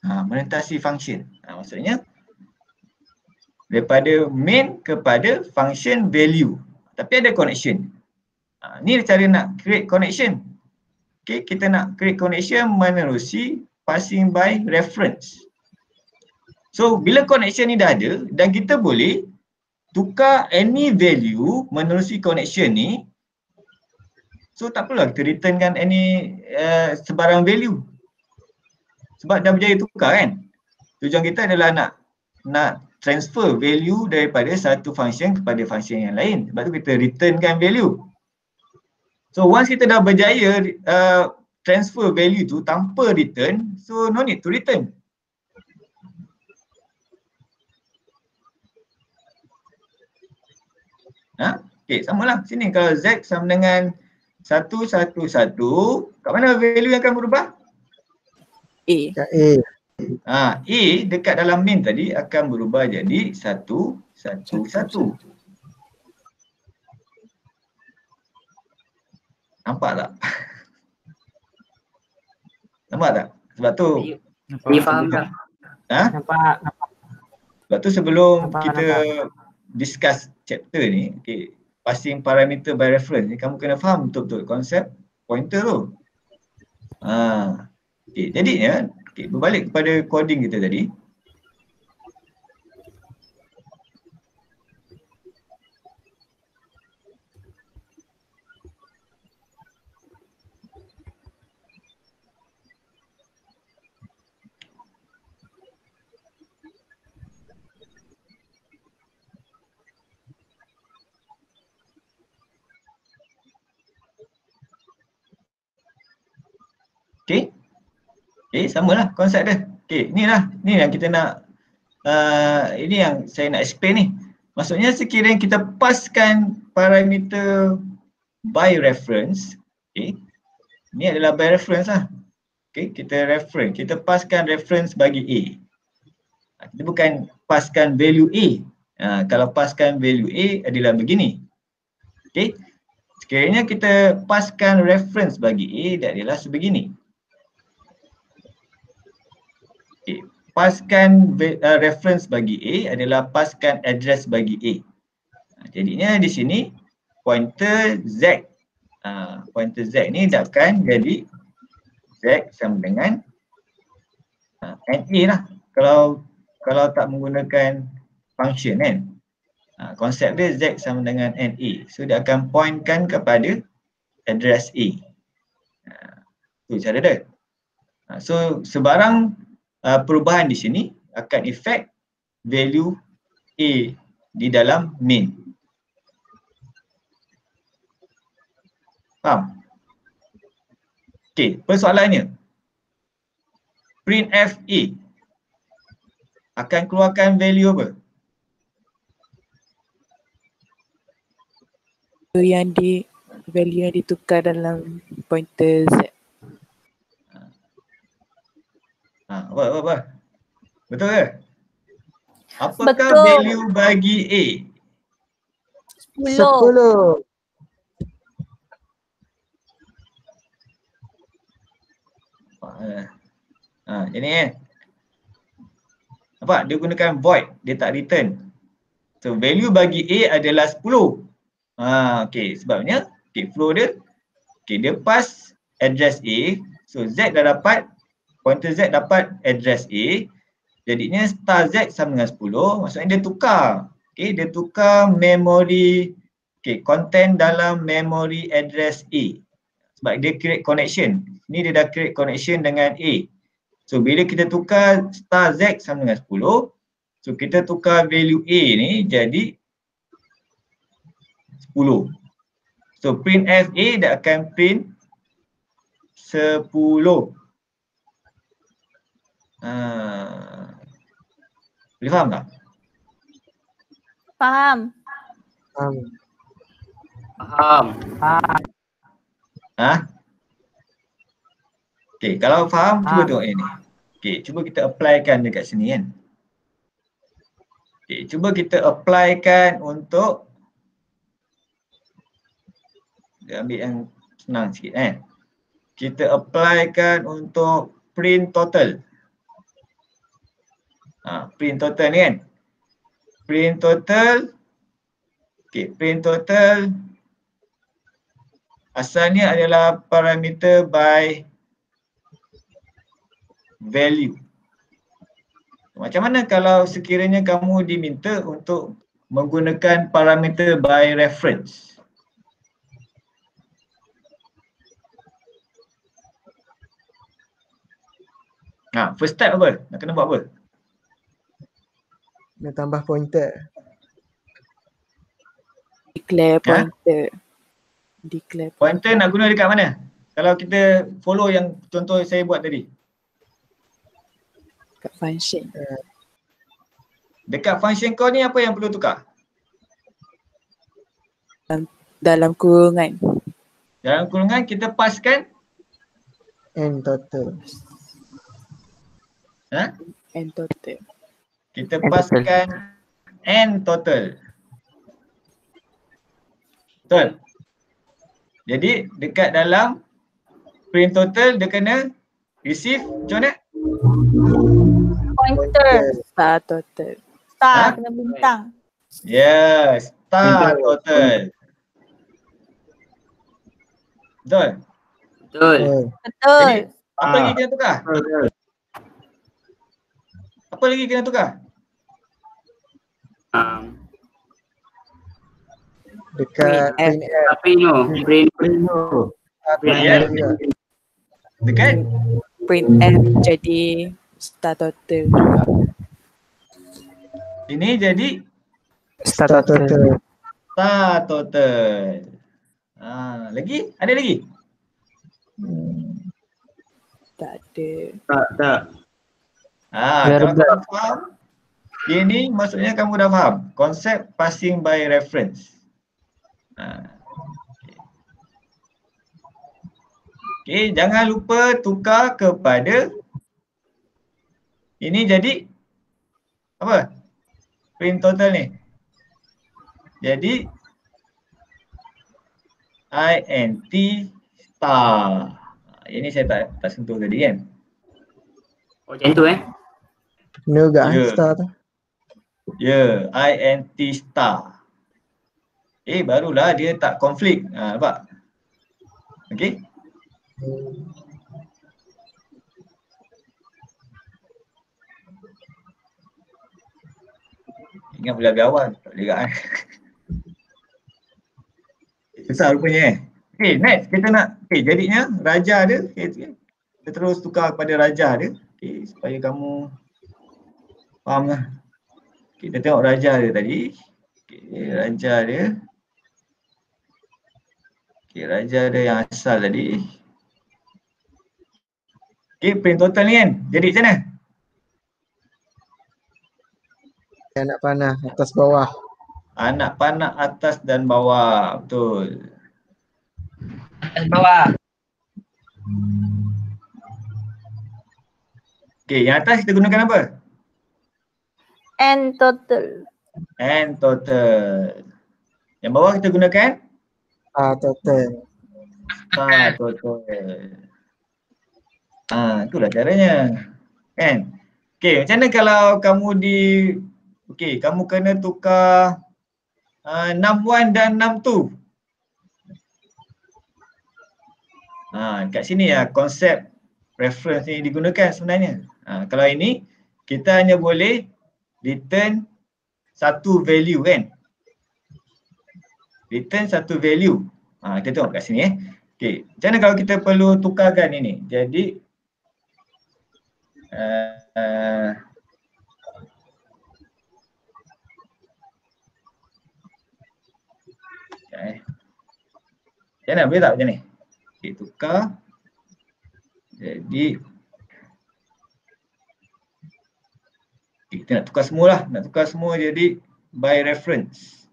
Merentasi function. Maksudnya daripada main kepada function value. Tapi ada connection. Ni cara nak create connection. Okay, kita nak create connection menerusi passing by reference. So, bila connection ni dah ada dan kita boleh tukar any value menerusi connection ni. So, tak perlulah kita returnkan any sebarang value. Sebab dah berjaya tukar kan. Tujuan kita adalah nak transfer value daripada satu function kepada function yang lain. Sebab tu kita returnkan value. So once kita dah berjaya transfer value tu tanpa return, so no need to return. Okay, samalah sini kalau Z sama dengan 111, kat mana value yang akan berubah? A. Kat A. A dekat dalam main tadi akan berubah jadi 111. Nampak tak? Nampak tak? Sebab tu Dia faham tak? Nampak. sebab tu sebelum Nampak, kita discuss chapter ni, okay, passing parameter by reference ni, kamu kena faham betul-betul konsep pointer tu. Okay, jadinya berbalik kepada coding kita tadi. Okay, samalah konsep dia. Okay, ni yang kita nak, ini yang saya nak explain ni. Maksudnya sekiranya kita paskan parameter by reference, okay, ni adalah by reference lah. Okay, kita paskan reference bagi A. Kita bukan paskan value A. Kalau paskan value A adalah begini. Okay, sekiranya kita paskan reference bagi A, dia adalah sebegini. Okay. Paskan reference bagi A adalah paskan address bagi A. Jadinya di sini pointer Z. Pointer Z ni akan jadi Z sama dengan NA lah. Kalau tak menggunakan function kan. Konsep dia Z sama dengan NA. So dia akan pointkan kepada address A. Tu cara dia. So sebarang perubahan di sini akan efek value A di dalam main. Faham? Okey, persoalannya printf A akan keluarkan value apa? Value yang ditukar dalam pointer Z. Apa? Betul ke? Apakah Betul. value bagi A? 10. 10. Jadi kan. Nampak? Dia gunakan void, dia tak return. So value bagi A adalah 10. Okay, sebabnya flow dia, dia pass address A. So Z dah dapat, pointer Z dapat address A. Jadinya star Z sama dengan 10. Maksudnya dia tukar. Okay, dia tukar memory, content dalam memory address A. Sebab dia create connection. Ni dia dah create connection dengan A. So bila kita tukar star Z sama dengan 10, so kita tukar value A ni jadi 10. So printf A dia akan print 10. Boleh faham tak? Faham. Okay, kalau faham cuba tengok ini. Okay, cuba kita applykan dekat sini kan. Okay, cuba kita applykan untuk, kita ambil yang senang sikit kan. Kita applykan untuk print total. Print total ni kan. Print total. Okay, print total asalnya adalah parameter by value. Macam mana kalau sekiranya kamu diminta untuk menggunakan parameter by reference? First step apa? Nak kena buat apa? Nak tambah pointer. Declare pointer. Declare Pointer nak guna dekat mana? Kalau kita follow yang contoh saya buat tadi. Kat function. Dekat function kau ni apa yang perlu tukar? Dalam kurungan. Dalam kurungan kita paskan N total. N total. kita N total. paskan N total. Betul. Jadi dekat dalam print total dia kena receive macam mana? Pointer. Star total. Star kena bintang. Yes, star total. Betul. Betul. Betul. Jadi apa lagi kena tukar? Apa lagi kena tukar? Dekat Print print F. Tapi no, brain Print Yeah. F juga. Dekat Print F jadi star total juga. ini jadi Star Star total. total. star total. Lagi? Ada lagi? Tak ada. Tak. Kalau Verbal. kau dah faham, ini maksudnya kamu dah faham konsep passing by reference. Okay, jangan lupa tukar kepada ini jadi apa? Print total ni. Jadi INT star. Ini saya tak sentuh tadi kan. Oh macam tu Ni juga Ya. star tu. Ya, INT star. Barulah dia tak konflik. Nampak? Okey. Ingat boleh habis awal. Tak boleh kan? Susah rupanya Okay, next kita nak. Okay, jadinya raja dia. Okay, kita terus tukar kepada raja dia. Okay, supaya kamu faham lah. Okay, kita tengok raja dia tadi. Okay, raja dia. Okay, raja dia yang asal tadi. Okay, print total ni kan. Jadi macam mana? Anak panah atas bawah. Anak panah atas dan bawah. Betul. Atas bawah. Okay, yang atas kita gunakan apa? N total. N total. Yang bawah kita gunakan Star total. star total. Itulah caranya. Kan? Okay, macam mana kalau kamu kamu kena tukar 61 dan 62. Kat sini ya konsep reference ni digunakan sebenarnya. Kalau ini kita hanya boleh return satu value kan. Return satu value. Kita tengok kat sini Okay, macam mana kalau kita perlu tukarkan ini? Jadi macam mana? Boleh tak macam ni? Okay, tukar. Jadi kita nak tukar semua lah. Nak tukar semua jadi by reference.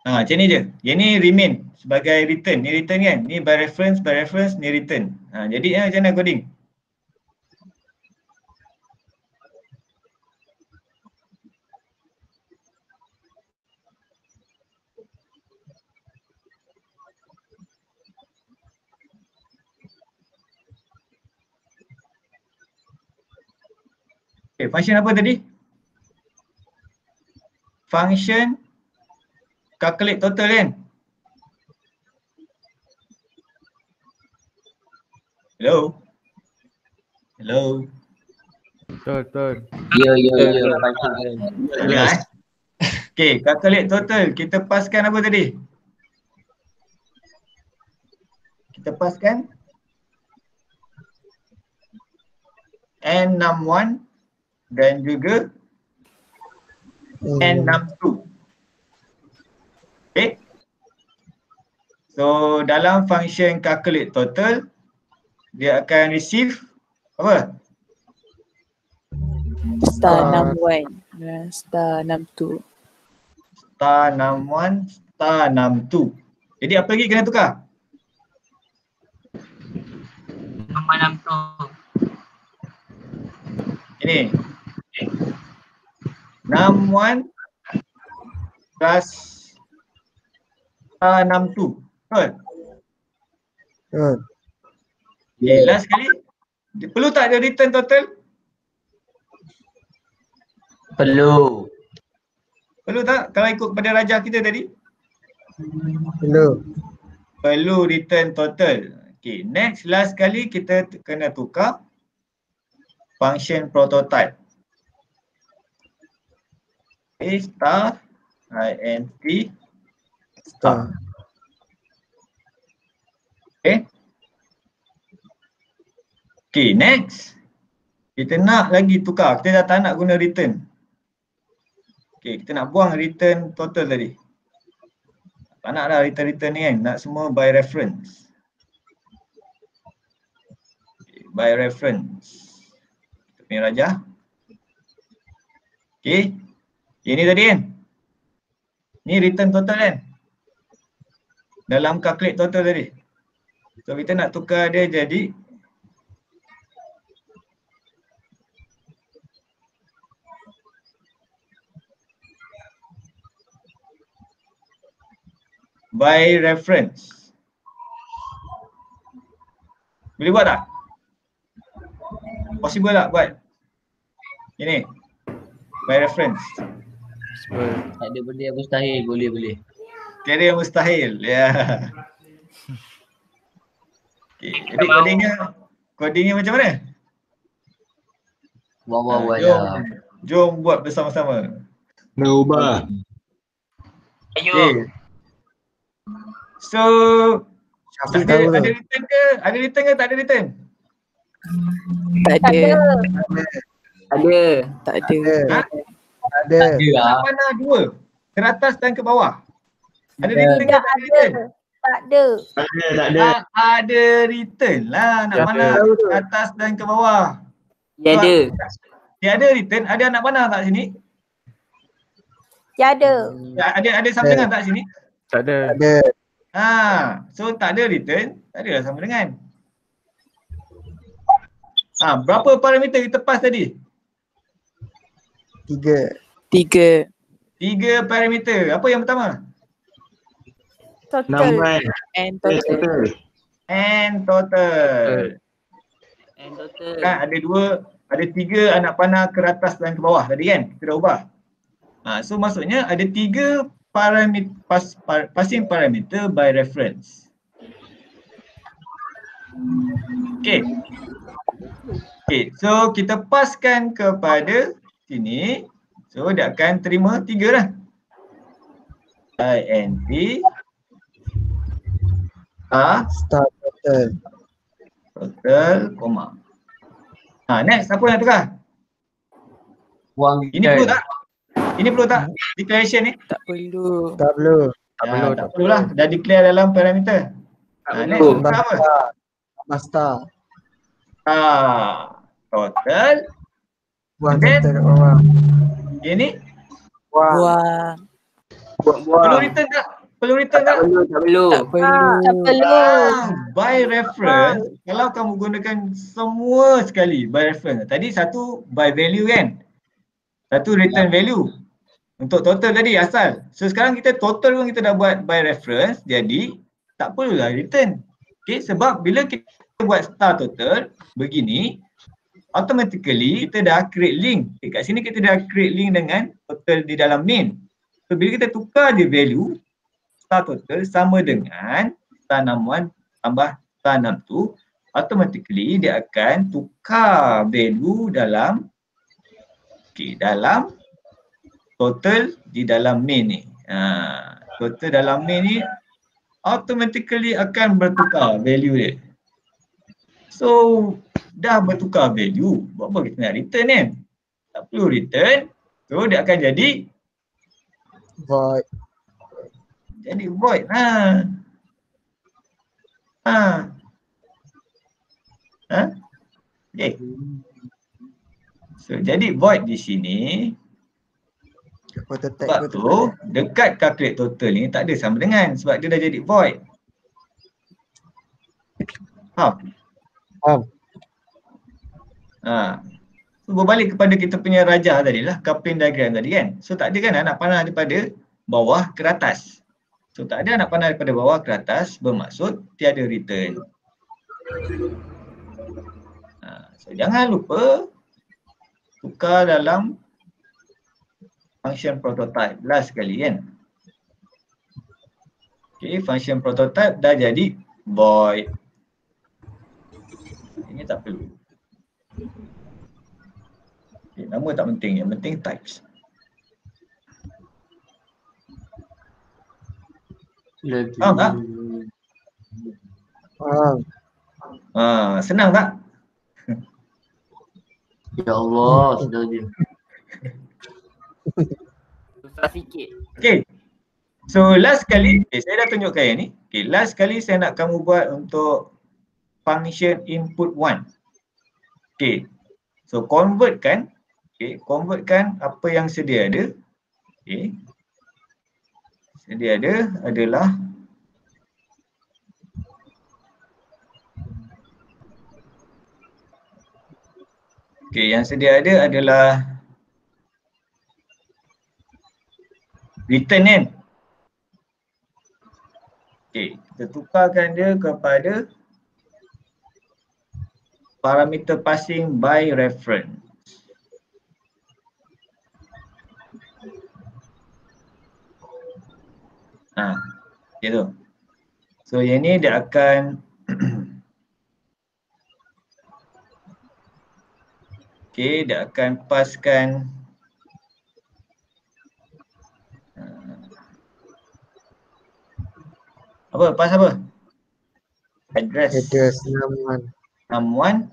Macam ni je. Yang ni remain sebagai return. Ni return kan? Ni by reference, ni return. Jadi macam mana coding? Okay, function apa tadi? Function calculate total kan? Hello? Hello? Betul. Ya. Dengar Okay, calculate total. Kita paskan apa tadi? Kita paskan N61 dan juga N62. Okay. So dalam function calculate total, dia akan receive apa? Star 61. Star 62. Star 61, star 62. Jadi apa lagi kena tukar? Nombor 60. Ini. 61 plus star 62. Betul? Okay, last sekali. Perlu tak ada return total? Perlu. Perlu tak kalau ikut pada rajah kita tadi? Perlu. Perlu return total. Okay, next last sekali kita kena tukar function prototype. Okay, star int star. Okay. Okay, next. Kita nak lagi tukar. Kita dah tak nak guna return. Okay, kita nak buang return total tadi. Tak nak dah return ni kan. Nak semua by reference. Okay, by reference. Kita punya rajah. Okay. Ini tadi kan. Ni return total kan. Dalam calculate total tadi. So kita nak tukar dia jadi by reference. Boleh buat tak? Possible tak buat? Ini. By reference. Tak ada benda yang mustahil. Boleh. Tiada yang mustahil. Ya. Okay. Jadi codingnya macam mana? Buat Jom buat bersama-sama. Nak ubah. Ayo. Okay. So Syafiq ada tahu tu. return ke? Ada return ke tak ada return? Tak ada. Ada. Tak ada. Ha? Ada. Anak panah dua. Ke atas dan ke bawah. Ada return ke Tidak tak ada ada. return? Tak ada. Tak ada. Tak ada return lah. Anak panah ke atas dan ke bawah. Dia ada. Tiada return. Ada anak panah tak sini? Tiada. Ada sama dengan tak sini? Tak ada. Ada. So tak ada return, tak adalah sama dengan. Berapa parameter kita pass tadi? 3. 3. 3 parameter. Apa yang pertama? Total. Nombor. And total. And total. And total. Kan ada 3 anak panah ke atas dan ke bawah tadi kan? Kita dah ubah. So maksudnya ada 3 parameter, passing parameter by reference. Okay. So kita paskan kepada sini. So dia akan terima 3 lah. int Star total. total, koma. Next apa nak tukar? Buang Ini perlu tak? Ini perlu tak? Declaration ni? Tak perlu. Tak perlu. Tak perlu lah. Dah declare dalam parameter. Next tukar apa? Tambah star. Total. Buang Then? total kat bawah. Ini Buang. Buang. perlu return tak? Perlu return tak? Tak perlu. Tak perlu. Tak perlu. By reference, kalau kamu gunakan semua sekali by reference. Tadi satu by value kan? Satu return value. Untuk total tadi asal. So sekarang kita total pun kita dah buat by reference. Jadi tak perlulah return. Okay, sebab bila kita buat star total begini, automatically kita dah create link. Okay, kat sini kita dah create link dengan total di dalam main. So bila kita tukar je value, star total sama dengan star 61 tambah star 62, automatically dia akan tukar value dalam dalam total di dalam main ni. Total dalam main ni automatically akan bertukar value dia. So dah bertukar value, buat apa kita nak return kan? Tak perlu return. So dia akan jadi Void. void. Okay. So jadi void di sini Prototype sebab tu dekat calculate total ni tak ada sama dengan sebab dia dah jadi void. Faham? So berbalik kepada kita punya rajah tadi lah, coupling diagram tadi kan. So tak ada kan anak panah daripada bawah ke atas. So tak ada anak panah daripada bawah ke atas bermaksud tiada return. So jangan lupa tukar dalam function prototype last sekali kan. Okay, function prototype dah jadi void. Ini tak perlu. Okay, nama tak penting, yang penting types. Faham tak? Senang tak? Ya Allah, sudah je. Susah sikit. Okay. So last kali, saya dah tunjukkan yang ni. Okay, last kali saya nak kamu buat untuk function input 1. Okay. So convertkan apa yang sedia ada. Okay. Sedia ada adalah yang sedia ada adalah return kan. Kita tukarkan dia kepada parameter passing by reference. Gitu. So yang ni dia akan dia akan paskan pass apa? Address someone.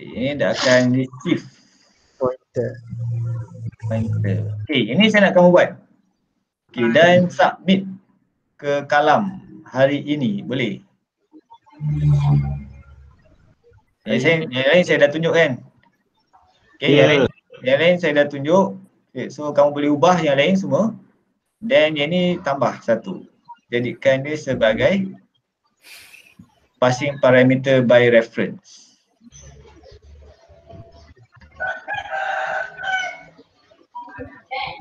Ini dia akan receive pointer. Ini saya nak kamu buat. Dan submit ke kalam hari ini, boleh? Yang lain saya dah tunjuk kan? Yang lain saya dah tunjuk. So kamu boleh ubah yang lain semua. Dan yang ni tambah satu. Jadikan dia sebagai passing parameter by reference.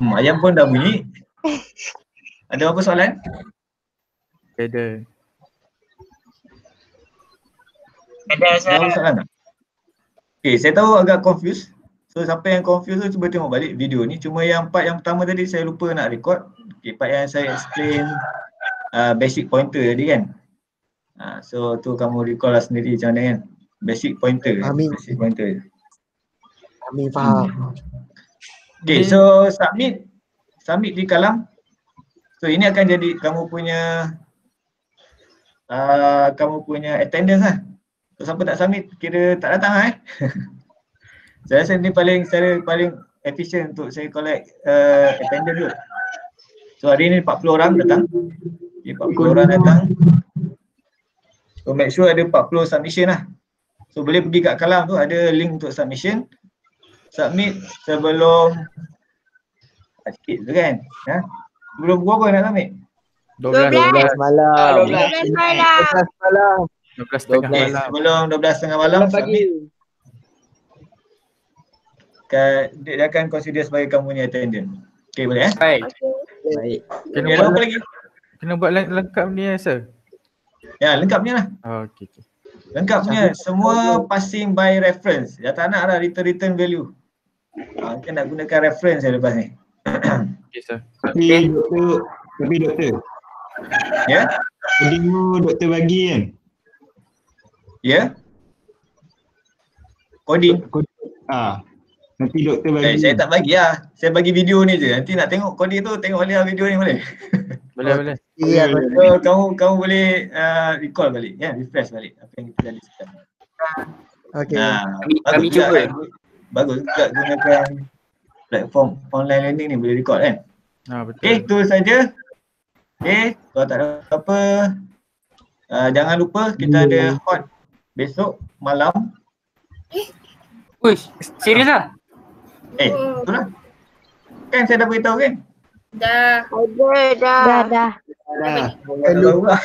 Ayam pun dah bunyi. Ada apa soalan? Ada. Ada soalan tak? Saya tahu agak confused. So siapa yang confused tu cuba tengok balik video ni. Cuma yang part yang pertama tadi saya lupa nak record. Part yang saya explain basic pointer tadi kan. So tu kamu recall lah sendiri macam mana kan. Basic pointer. Basic pointer. Amin faham. So submit di kalam. So ini akan jadi kamu punya attendance lah. So siapa tak submit kira tak datang lah Saya rasa ni cara paling efisien untuk saya collect attendance dulu. So hari ni 40 orang datang. 40 orang datang. So make sure ada 40 submission lah. So boleh pergi kat kalam tu ada link untuk submission. Submit sebelum sikit tu kan. Sebelum berapa nak submit? 12 malam. 12 malam. 12.30 malam. Sebelum 12.30 malam submit. Dia akan consider sebagai kamu punya attendance. Okay, boleh Baik. Baik. Kena buat apa lagi? Kena buat lengkap ni sir. Ya, lengkapnya lah. Okay. Lengkapnya semua passing by reference. Ya tak nak lah return value. Kita nak gunakan reference yang lepas ni. Okay sir. Tapi doktor. Ya? Coding tu doktor bagi kan? Ya? Coding. Nanti doktor bagi. Saya tak bagi lah. Saya bagi video ni je. Nanti nak tengok kode tu, tengok balik lah video ni boleh? Boleh. Iya, So, kamu boleh recall balik, refresh balik apa yang kita dah discuss. Okay. Kami Bagus juga cuba. kan? Bagus juga gunakan platform online learning ni, boleh record kan? Betul. Okay, itu saja. Okay, kalau tak ada apa, jangan lupa kita ada hot besok malam. Uish, serius lah? Betul lah. Kan saya dah beritahu kan? Dah. Dah. Baru lah.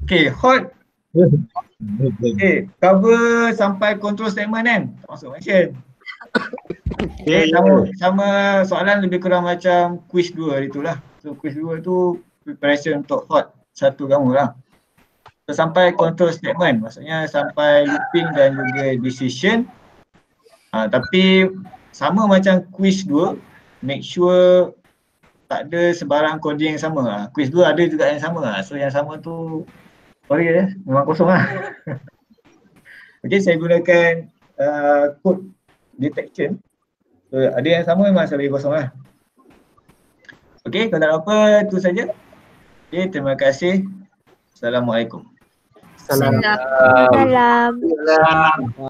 Okay, hot. Okay, cover sampai control statement kan? Tak masuk mention. Okay, sama soalan lebih kurang macam quiz 2 hari tu lah. So quiz 2 tu preparation untuk hot satu kamu lah. So sampai control statement, maksudnya sampai looping dan juga decision. Tapi sama macam quiz 2, make sure tak ada sebarang coding yang sama. Quiz 2 ada juga yang sama. So yang sama tu sorry memang kosong lah. Okay, saya gunakan code detection. So ada yang sama memang saya bagi kosong lah. Okay, kalau tak ada apa, itu saja. Okay, terima kasih. Assalamualaikum. Salam. Salam.